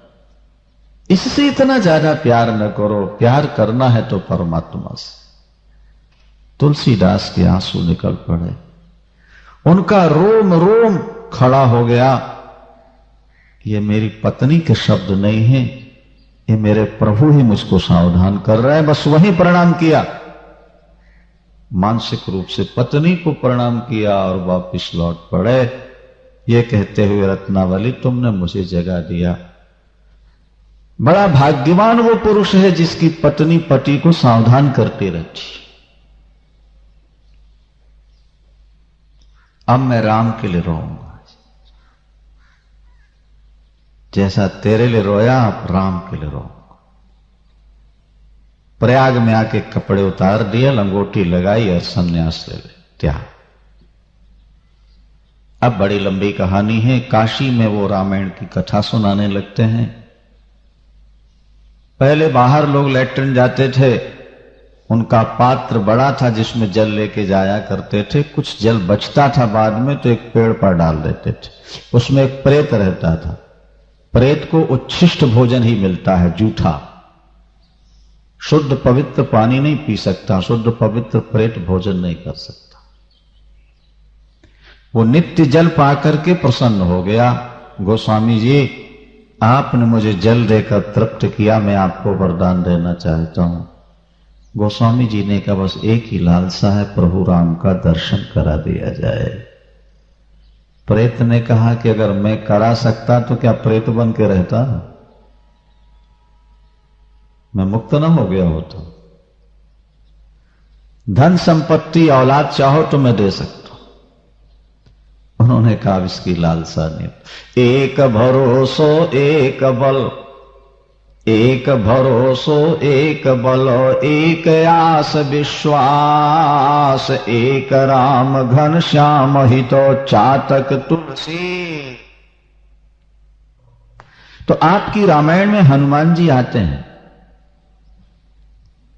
इससे इतना ज्यादा प्यार न करो। प्यार करना है तो परमात्मा से। तुलसीदास के आंसू निकल पड़े, उनका रोम रोम खड़ा हो गया। ये मेरी पत्नी के शब्द नहीं है, ये मेरे प्रभु ही मुझको सावधान कर रहे हैं। बस वही प्रणाम किया, मानसिक रूप से पत्नी को प्रणाम किया और वापिस लौट पड़े, ये कहते हुए, रत्नावली तुमने मुझे जगा दिया। बड़ा भाग्यवान वो पुरुष है जिसकी पत्नी पति को सावधान करती रहती। अब मैं राम के लिए रोऊंगा, जैसा तेरे लिए रोया अब राम के लिए रोऊंगा। प्रयाग में आके कपड़े उतार दिए, लंगोटी लगाई और संन्यास ले त्याग। अब बड़ी लंबी कहानी है। काशी में वो रामायण की कथा सुनाने लगते हैं। पहले बाहर लोग लेटरिन जाते थे, उनका पात्र बड़ा था जिसमें जल लेके जाया करते थे। कुछ जल बचता था बाद में तो एक पेड़ पर डाल देते थे। उसमें एक प्रेत रहता था। प्रेत को उच्छिष्ट भोजन ही मिलता है, जूठा। शुद्ध पवित्र पानी नहीं पी सकता, शुद्ध पवित्र प्रेत भोजन नहीं कर सकता। वो नित्य जल पाकर के प्रसन्न हो गया। गोस्वामी जी, आपने मुझे जल देकर तृप्त किया, मैं आपको वरदान देना चाहता हूं। गोस्वामी जी ने कहा, बस एक ही लालसा है, प्रभु राम का दर्शन करा दिया जाए। प्रेत ने कहा कि अगर मैं करा सकता तो क्या प्रेत बन के रहता, मैं मुक्त न हो गया होता। धन संपत्ति औलाद चाहो तो मैं दे सकता। उन्होंने कहा इसकी लालसा नहीं। एक भरोसो एक बल, एक भरोसो एक बल, एक आस विश्वास, एक राम घन श्याम हितो चातक तुलसी। तो आपकी रामायण में हनुमान जी आते हैं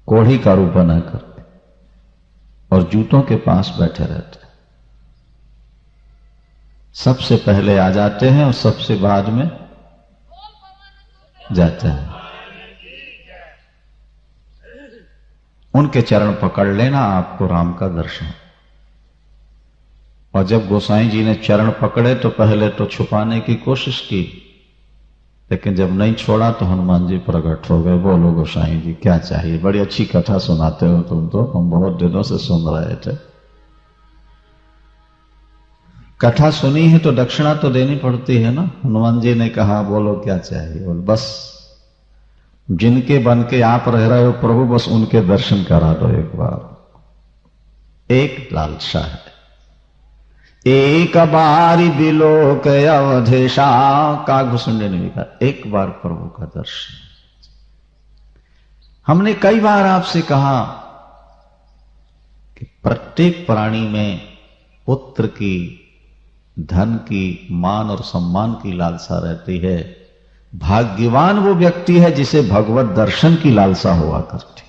कोढ़ी का रूप बना करके और जूतों के पास बैठे रहते हैं। सबसे पहले आ जाते हैं और सबसे बाद में जाते हैं। उनके चरण पकड़ लेना, आपको राम का दर्शन। और जब गोसाई जी ने चरण पकड़े तो पहले तो छुपाने की कोशिश की, लेकिन जब नहीं छोड़ा तो हनुमान जी प्रकट हो गए। बोलो गोसाई जी क्या चाहिए? बड़ी अच्छी कथा सुनाते हो तुम तो, हम बहुत दिनों से सुन रहे थे। कथा सुनी है तो दक्षिणा तो देनी पड़ती है ना। हनुमान जी ने कहा बोलो क्या चाहिए? बोल बस जिनके बन के आप रह रहे हो प्रभु, बस उनके दर्शन करा दो एक बार। एक लालसा है, एक बारी बिलोक अवधेशा। कागभूषुंडी ने भी कहा एक बार प्रभु का दर्शन। हमने कई बार आपसे कहा कि प्रत्येक प्राणी में पुत्र की, धन की, मान और सम्मान की लालसा रहती है। भाग्यवान वो व्यक्ति है जिसे भगवत दर्शन की लालसा हुआ करती,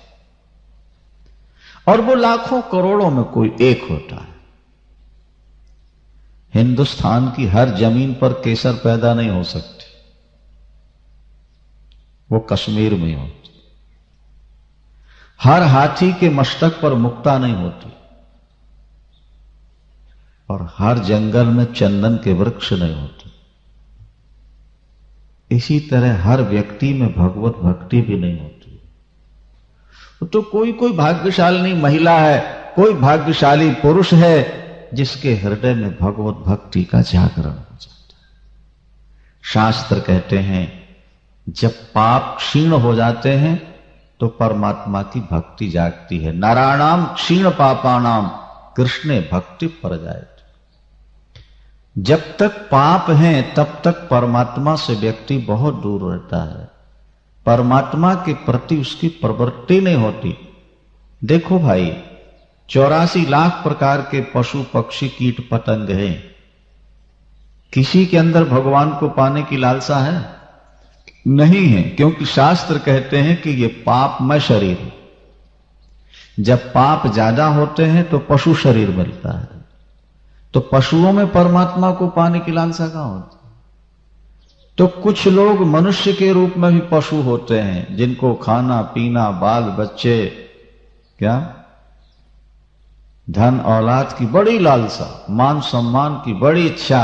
और वो लाखों करोड़ों में कोई एक होता है। हिंदुस्तान की हर जमीन पर केसर पैदा नहीं हो सकती, वो कश्मीर में होती। हर हाथी के मस्तक पर मुक्ता नहीं होती, और हर जंगल में चंदन के वृक्ष नहीं होते। इसी तरह हर व्यक्ति में भगवत भक्ति भी नहीं होती। तो कोई कोई भाग्यशाली महिला है, कोई भाग्यशाली पुरुष है जिसके हृदय में भगवत भक्ति का जागरण हो जाता है। शास्त्र कहते हैं जब पाप क्षीण हो जाते हैं तो परमात्मा की भक्ति जागती है। नारायणाम क्षीण पापानाम कृष्णे भक्ति पर जाए। जब तक पाप हैं तब तक परमात्मा से व्यक्ति बहुत दूर रहता है, परमात्मा के प्रति उसकी प्रवृत्ति नहीं होती। देखो भाई, 84 लाख प्रकार के पशु पक्षी कीट पतंग हैं, किसी के अंदर भगवान को पाने की लालसा है? नहीं है, क्योंकि शास्त्र कहते हैं कि ये पापमय शरीर है। जब पाप ज्यादा होते हैं तो पशु शरीर मिलता है, तो पशुओं में परमात्मा को पाने की लालसा कहां होती? तो कुछ लोग मनुष्य के रूप में भी पशु होते हैं, जिनको खाना पीना, बाल बच्चे, क्या धन औलाद की बड़ी लालसा, मान सम्मान की बड़ी इच्छा।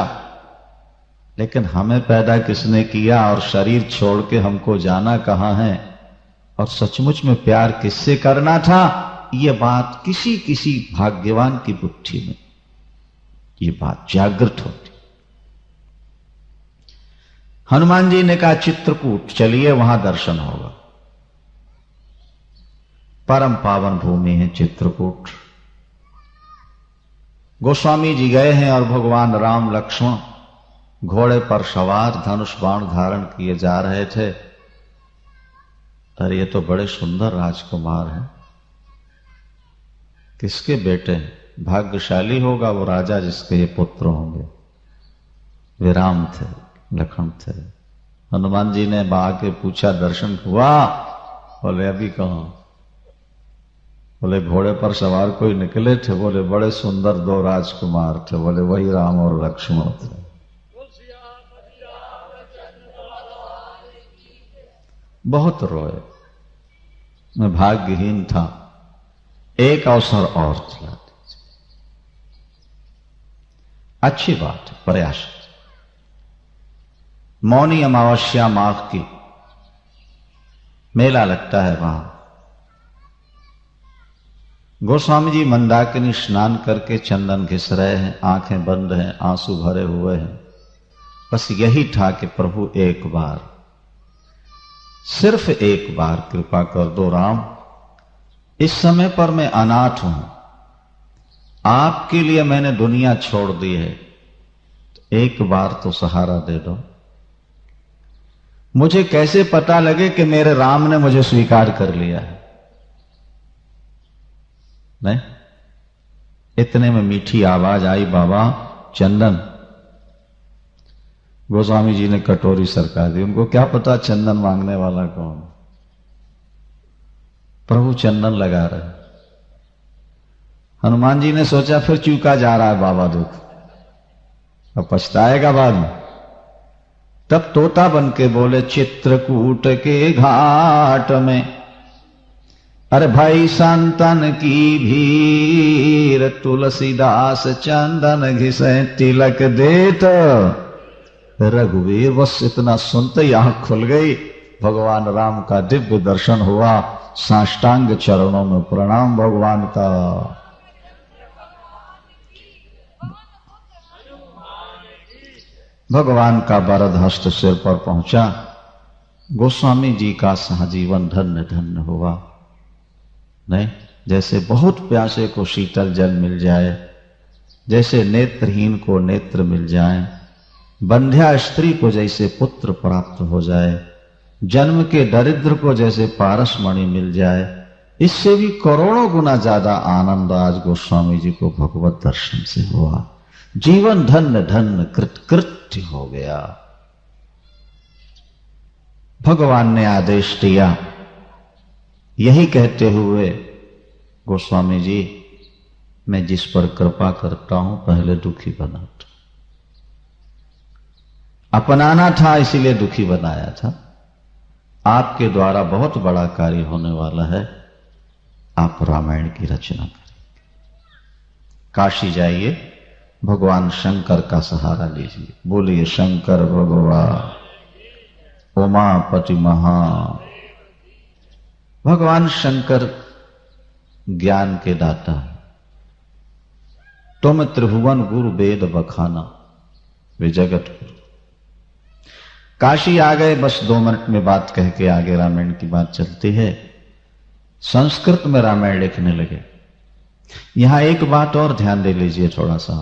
लेकिन हमें पैदा किसने किया और शरीर छोड़ के हमको जाना कहां है, और सचमुच में प्यार किससे करना था, ये बात किसी किसी भाग्यवान की बुद्धि में ये बात जागृत होती। हनुमान जी ने कहा चित्रकूट चलिए, वहां दर्शन होगा। परम पावन भूमि है चित्रकूट। गोस्वामी जी गए हैं और भगवान राम लक्ष्मण घोड़े पर सवार धनुष बाण धारण किए जा रहे थे। अरे ये तो बड़े सुंदर राजकुमार हैं, किसके बेटे हैं? भाग्यशाली होगा वो राजा जिसके ये पुत्र होंगे। वे राम थे, लक्ष्मण थे। हनुमान जी ने आके पूछा, दर्शन हुआ? बोले अभी कहां। बोले घोड़े पर सवार कोई निकले थे? बोले बड़े सुंदर दो राजकुमार थे। बोले वही राम और लक्ष्मण थे। बहुत रोए, मैं भाग्यहीन था, एक अवसर और दिला दीजिए। अच्छी बात है, प्रयास। मौनी अमावस्या माघ की मेला लगता है वहां। गोस्वामी जी मंदाकिनी स्नान करके चंदन घिस रहे हैं, आंखें बंद हैं, आंसू भरे हुए हैं। बस यही था कि प्रभु एक बार, सिर्फ एक बार कृपा कर दो राम, इस समय पर मैं अनाथ हूं, आपके लिए मैंने दुनिया छोड़ दी है, तो एक बार तो सहारा दे दो। मुझे कैसे पता लगे कि मेरे राम ने मुझे स्वीकार कर लिया है? नहीं, इतने में मीठी आवाज आई, बाबा चंदन। गोस्वामी जी ने कटोरी सरका दी। उनको क्या पता चंदन मांगने वाला कौन। प्रभु चंदन लगा रहे। हनुमान जी ने सोचा फिर चूका जा रहा है बाबा दुख, अब पछताएगा बाद में। तब तोता बन के बोले, चित्रकूट के घाट में अरे भाई संतन की भीड़, तुलसीदास चंदन घिसे तिलक देत। रघुवीर बस इतना सुनते ही आंख खुल गई। भगवान राम का दिव्य दर्शन हुआ। साष्टांग चरणों में प्रणाम भगवान का। भगवान का वरद हस्त सिर पर पहुंचा। गोस्वामी जी का सहजीवन धन्य धन्य हुआ। नहीं, जैसे बहुत प्यासे को शीतल जल मिल जाए, जैसे नेत्रहीन को नेत्र मिल जाए, बंध्या स्त्री को जैसे पुत्र प्राप्त हो जाए, जन्म के दरिद्र को जैसे पारस मणि मिल जाए, इससे भी करोड़ों गुना ज्यादा आनंद आज गोस्वामी जी को भगवत दर्शन से हुआ। जीवन धन्य धन्य कृतकृत्य हो गया। भगवान ने आदेश दिया, यही कहते हुए, गोस्वामी जी मैं जिस पर कृपा करता हूं पहले दुखी बनाता। अपनाना था इसीलिए दुखी बनाया था। आपके द्वारा बहुत बड़ा कार्य होने वाला है, आप रामायण की रचना करें। काशी जाइए, भगवान शंकर का सहारा लीजिए। बोलिए शंकर भगवान, उमापति महा। भगवान शंकर ज्ञान के दाता है। तुम त्रिभुवन गुरु वेद बखाना, वे जगत गुरु। काशी आ गए, बस 2 मिनट में बात कह के आगे रामायण की बात चलती है। संस्कृत में रामायण लिखने लगे। यहां एक बात और ध्यान दे लीजिए थोड़ा सा।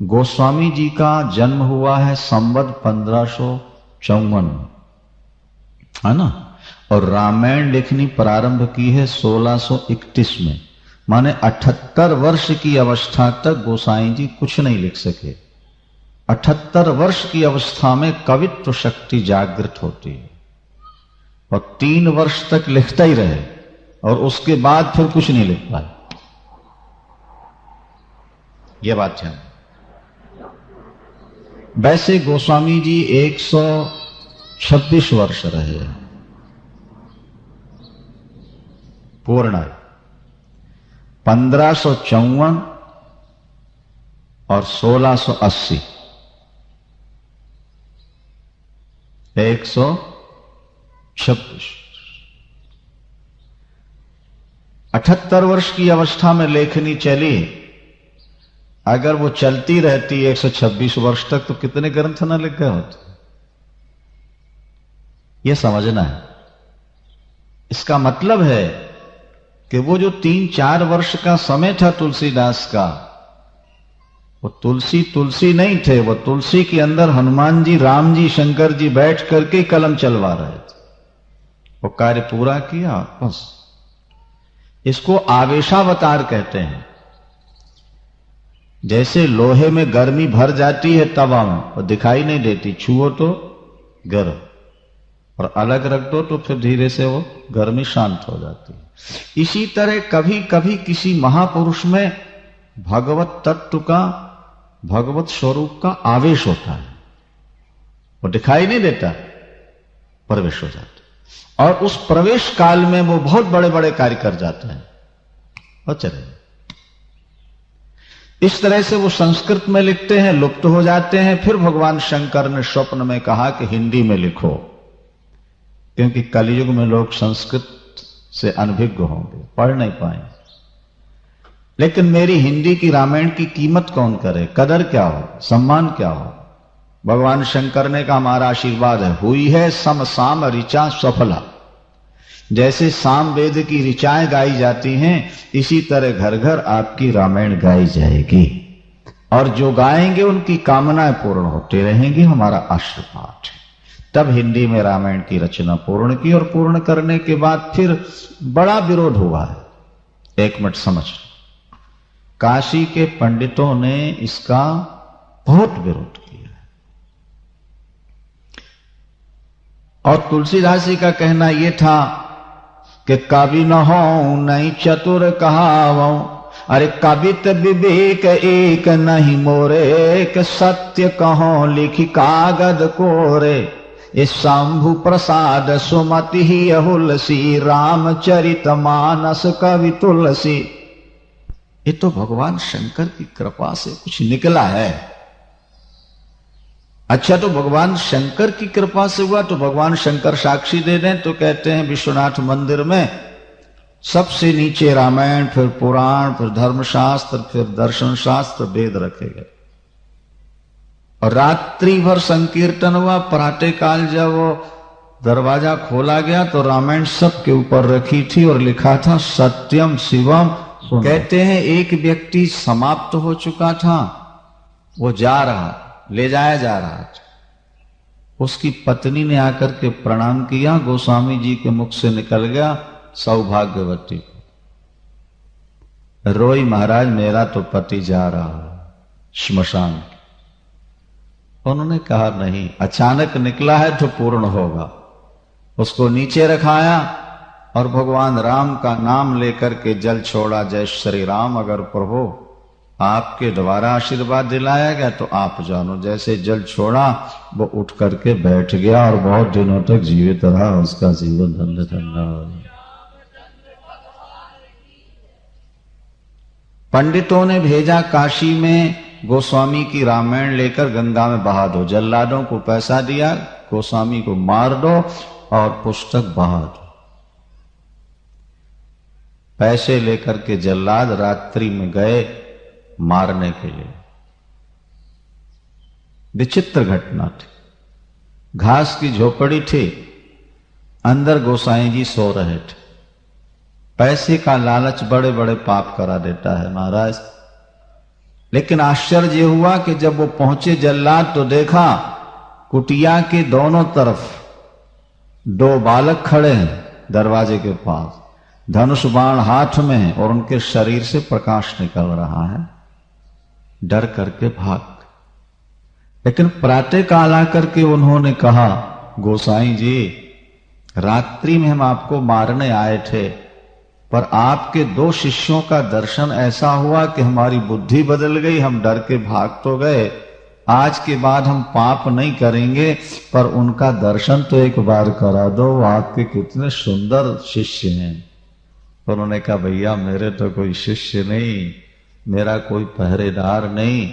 गोस्वामी जी का जन्म हुआ है संवत 1554, है ना, और रामायण लिखनी प्रारंभ की है 1631 में। माने 78 वर्ष की अवस्था तक गोसाई जी कुछ नहीं लिख सके। 78 वर्ष की अवस्था में कवित्व शक्ति जागृत होती है, और 3 वर्ष तक लिखता ही रहे, और उसके बाद फिर कुछ नहीं लिख पाए। यह बात है। वैसे गोस्वामी जी 126 वर्ष रहे हैं पूर्ण। 1554 और 1680 126। 78 वर्ष की अवस्था में लेखनी चली। अगर वो चलती रहती 126 वर्ष तक तो कितने ग्रंथ न लिख गए होते। यह समझना है। इसका मतलब है कि वो जो 3-4 वर्ष का समय था तुलसीदास का, वो तुलसी नहीं थे, वो तुलसी के अंदर हनुमान जी, राम जी, शंकर जी बैठ करके कलम चलवा रहे थे। वो कार्य पूरा किया बस। इसको आवेशावतार कहते हैं। जैसे लोहे में गर्मी भर जाती है तवा में, वो दिखाई नहीं देती, छुओ तो गर्म, और अलग रख दो तो फिर धीरे से वो गर्मी शांत हो जाती है। इसी तरह कभी कभी किसी महापुरुष में भगवत तत्व का, भगवत स्वरूप का आवेश होता है। वो दिखाई नहीं देता, प्रवेश हो जाता है, और उस प्रवेश काल में वो बहुत बड़े बड़े कार्य कर जाते हैं और चले। इस तरह से वो संस्कृत में लिखते हैं, लुप्त हो जाते हैं। फिर भगवान शंकर ने स्वप्न में कहा कि हिंदी में लिखो, क्योंकि कलयुग में लोग संस्कृत से अनभिज्ञ होंगे, पढ़ नहीं पाएंगे। लेकिन मेरी हिंदी की रामायण की कीमत कौन करे, कदर क्या हो, सम्मान क्या हो। भगवान शंकर ने कहा हमारा आशीर्वाद है, हुई है सम साम ऋचा सफला। जैसे साम वेद की ऋचाएं गाई जाती हैं, इसी तरह घर घर आपकी रामायण गाई जाएगी, और जो गाएंगे उनकी कामनाएं पूर्ण होती रहेंगी। हमारा आशीर्वाद है। तब हिंदी में रामायण की रचना पूर्ण की, और पूर्ण करने के बाद फिर बड़ा विरोध हुआ है। एक मिनट समझ, काशी के पंडितों ने इसका बहुत विरोध किया है। और तुलसीदास जी का कहना यह था कि कवि न हो नहीं चतुर कहावो, अरे कवित विवेक एक नहीं मोरे, के सत्य कहो लिखी कागद कोरे। इस शंभु प्रसाद सुमति ही हुलसी, रामचरित मानस कवि तुलसी। ये तो भगवान शंकर की कृपा से कुछ निकला है। अच्छा, तो भगवान शंकर की कृपा से हुआ, तो भगवान शंकर साक्षी दे दें तो कहते हैं विश्वनाथ मंदिर में सबसे नीचे रामायण, फिर पुराण, फिर धर्मशास्त्र, फिर दर्शन शास्त्र, वेद रखे गए। और रात्रि भर संकीर्तन हुआ। प्रातः काल जब वो दरवाजा खोला गया तो रामायण सबके ऊपर रखी थी और लिखा था सत्यम शिवम। कहते हैं एक व्यक्ति समाप्त हो चुका था, वो जा रहा, ले जाया जा रहा था। उसकी पत्नी ने आकर के प्रणाम किया, गोस्वामी जी के मुख से निकल गया सौभाग्यवती। रोई महाराज मेरा तो पति जा रहा श्मशान। उन्होंने कहा नहीं, अचानक निकला है तो पूर्ण होगा। उसको नीचे रखाया और भगवान राम का नाम लेकर के जल छोड़ा, जय श्री राम। अगर प्रभु आपके द्वारा आशीर्वाद दिलाया गया तो आप जानो। जैसे जल छोड़ा वो उठ करके बैठ गया और बहुत दिनों तक जीवित रहा। उसका जीवन धन्य धन्य। पंडितों ने भेजा काशी में गोस्वामी की रामायण लेकर गंगा में बहा दो। जल्लादों को पैसा दिया, गोस्वामी को मार दो और पुस्तक बहा दो। पैसे लेकर के जल्लाद रात्रि में गए मारने के लिए। विचित्र घटना थी। घास की झोपड़ी थी, अंदर गोसाई जी सो रहे थे। पैसे का लालच बड़े बड़े पाप करा देता है महाराज। लेकिन आश्चर्य हुआ कि जब वो पहुंचे जल्लाद तो देखा कुटिया के दोनों तरफ दो बालक खड़े हैं दरवाजे के पास, धनुष बाण हाथ में है और उनके शरीर से प्रकाश निकल रहा है। डर करके भाग। लेकिन प्रातः काल आकर के उन्होंने कहा गोसाई जी, रात्रि में हम आपको मारने आए थे, पर आपके दो शिष्यों का दर्शन ऐसा हुआ कि हमारी बुद्धि बदल गई। हम डर के भाग तो गए, आज के बाद हम पाप नहीं करेंगे, पर उनका दर्शन तो एक बार करा दो, वो आपके कितने सुंदर शिष्य हैं। उन्होंने कहा भैया मेरे तो कोई शिष्य नहीं, मेरा कोई पहरेदार नहीं,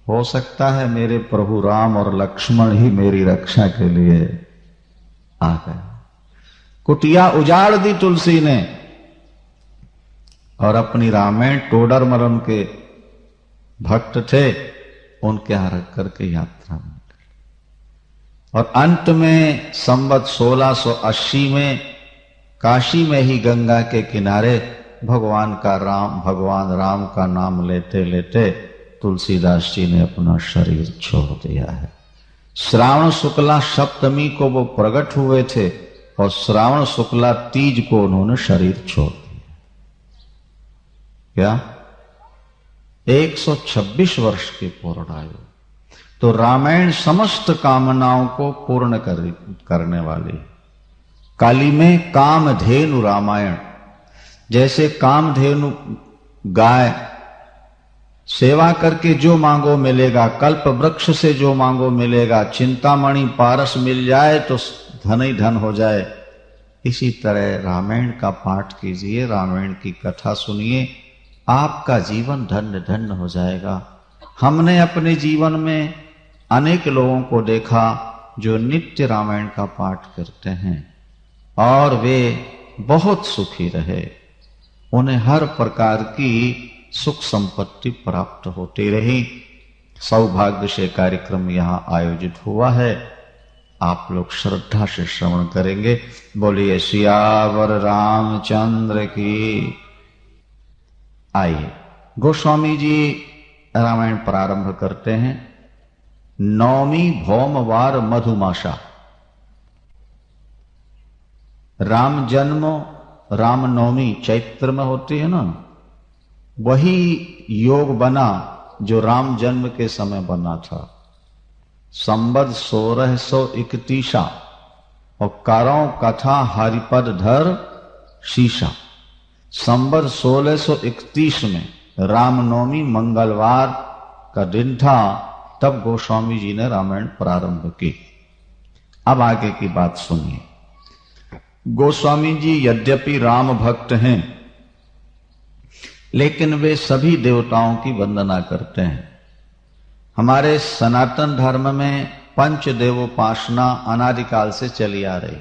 हो सकता है मेरे प्रभु राम और लक्ष्मण ही मेरी रक्षा के लिए आ गए। कुटिया उजाड़ दी तुलसी ने और अपनी रामायण टोडरमल के भक्त थे उनके यहां रख करके यात्रा में, और अंत में संवत 1680 में काशी में ही गंगा के किनारे भगवान राम का नाम लेते लेते तुलसीदास जी ने अपना शरीर छोड़ दिया है। श्रावण शुक्ला सप्तमी को वो प्रकट हुए थे और श्रावण शुक्ला तीज को उन्होंने शरीर छोड़ दिया। क्या 126 वर्ष की पूर्ण आयु। तो रामायण समस्त कामनाओं को पूर्ण करने वाली। काली में कामधेनु रामायण, जैसे कामधेनु गाय सेवा करके जो मांगो मिलेगा, कल्प वृक्ष से जो मांगो मिलेगा, चिंतामणि पारस मिल जाए तो धन ही धन हो जाए, इसी तरह रामायण का पाठ कीजिए, रामायण की कथा सुनिए, आपका जीवन धन्य धन्य हो जाएगा। हमने अपने जीवन में अनेक लोगों को देखा जो नित्य रामायण का पाठ करते हैं और वे बहुत सुखी रहे, उन्हें हर प्रकार की सुख संपत्ति प्राप्त होती रही। सौभाग्य से कार्यक्रम यहाँ आयोजित हुआ है, आप लोग श्रद्धा से श्रवण करेंगे। बोलिए सियावर रामचंद्र की। आइए गोस्वामी जी रामायण प्रारंभ करते हैं। नौमी भौमवार मधुमासा। राम जन्म रामनवमी चैत्र में होती है ना, वही योग बना जो राम जन्म के समय बना था। संबत 1631 और कारों कथा हरिपद धर शीशा। संबत 1631 में रामनवमी मंगलवार का दिन था, तब गोस्वामी जी ने रामायण प्रारंभ की। अब आगे की बात सुनिए। गोस्वामी जी यद्यपि राम भक्त हैं, लेकिन वे सभी देवताओं की वंदना करते हैं। हमारे सनातन धर्म में पंचदेवोपासना अनादिकाल से चली आ रही।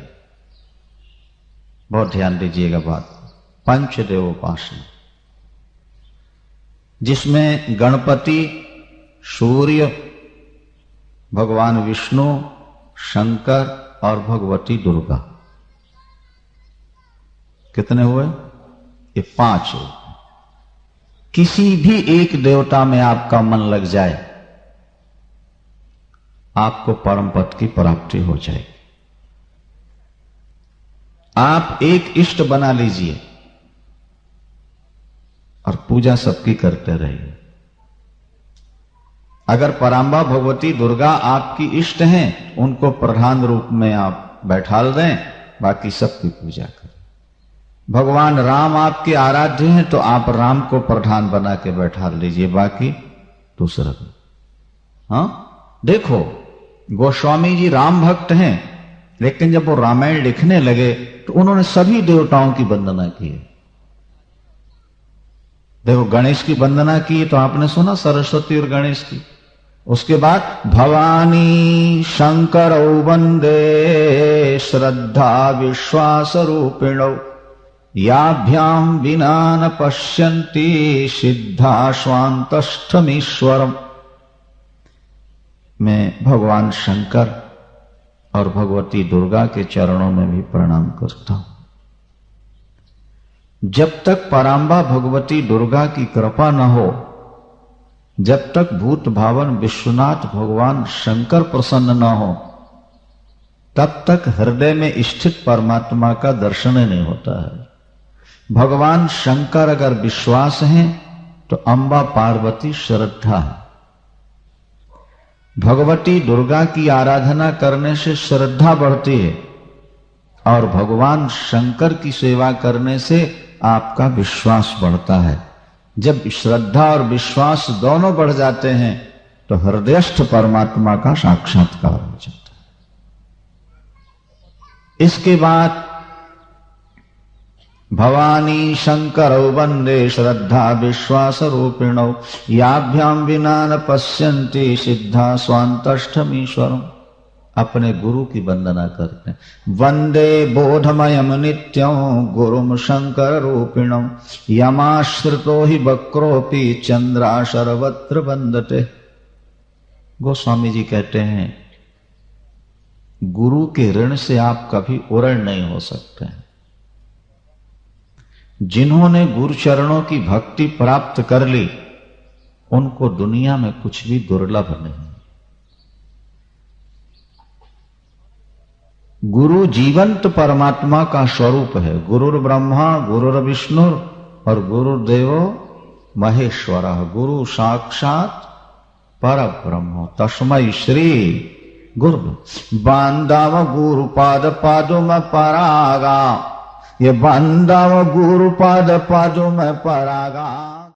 बहुत ध्यान दीजिएगा बात। पंचदेवोपासना जिसमें गणपति, सूर्य, भगवान विष्णु, शंकर और भगवती दुर्गा, कितने हुए? ये 5 हुए। किसी भी एक देवता में आपका मन लग जाए, आपको परम पद की प्राप्ति हो जाएगी। आप एक इष्ट बना लीजिए और पूजा सबकी करते रहिए। अगर पराम्बा भगवती दुर्गा आपकी इष्ट हैं, उनको प्रधान रूप में आप बैठाल दें, बाकी सबकी पूजा करें। भगवान राम आपके आराध्य हैं तो आप राम को प्रधान बना के बैठा लीजिए, बाकी दूसरा। हाँ देखो, गोस्वामी जी राम भक्त हैं, लेकिन जब वो रामायण लिखने लगे तो उन्होंने सभी देवताओं की वंदना की। देखो गणेश की वंदना की तो आपने सुना, सरस्वती और गणेश की। उसके बाद भवानी शंकर वंदे श्रद्धा विश्वास रूपिणौ याभ्याम विना न पश्यन्ति सिद्धा स्वांतस्थमीश्वरम। मैं भगवान शंकर और भगवती दुर्गा के चरणों में भी प्रणाम करता हूं। जब तक पराम्बा भगवती दुर्गा की कृपा न हो, जब तक भूत भावन विश्वनाथ भगवान शंकर प्रसन्न न हो, तब तक हृदय में स्थित परमात्मा का दर्शन नहीं होता है। भगवान शंकर अगर विश्वास है तो अंबा पार्वती श्रद्धा है। भगवती दुर्गा की आराधना करने से श्रद्धा बढ़ती है और भगवान शंकर की सेवा करने से आपका विश्वास बढ़ता है। जब श्रद्धा और विश्वास दोनों बढ़ जाते हैं तो हृदयस्थ परमात्मा का साक्षात्कार हो जाता है। इसके बाद भवानी शंकरौ वंदे श्रद्धा विश्वास रूपिणौ याभ्याम विना न पश्यन्ति सिद्धा स्वांतष्टमीश्वरम्। अपने गुरु की वंदना करते हैं। वंदे बोधमयम नित्यं गुरुम शंकर रूपिणं यमाश्रितो हि वक्रोपि चंद्रा सर्वत्र वंदते। गोस्वामी जी कहते हैं गुरु के ऋण से आप कभी उऋण नहीं हो सकते हैं। जिन्होंने गुरु चरणों की भक्ति प्राप्त कर ली उनको दुनिया में कुछ भी दुर्लभ नहीं। गुरु जीवंत परमात्मा का स्वरूप है। गुरुर ब्रह्मा गुरुर विष्णु और गुरुदेवो महेश्वर। गुरु साक्षात पर ब्रह्म तस्मै श्री गुरु। बांधव गुरु पाद पादुम परागा, ये बांधव गुरु पाद पादुम परागा।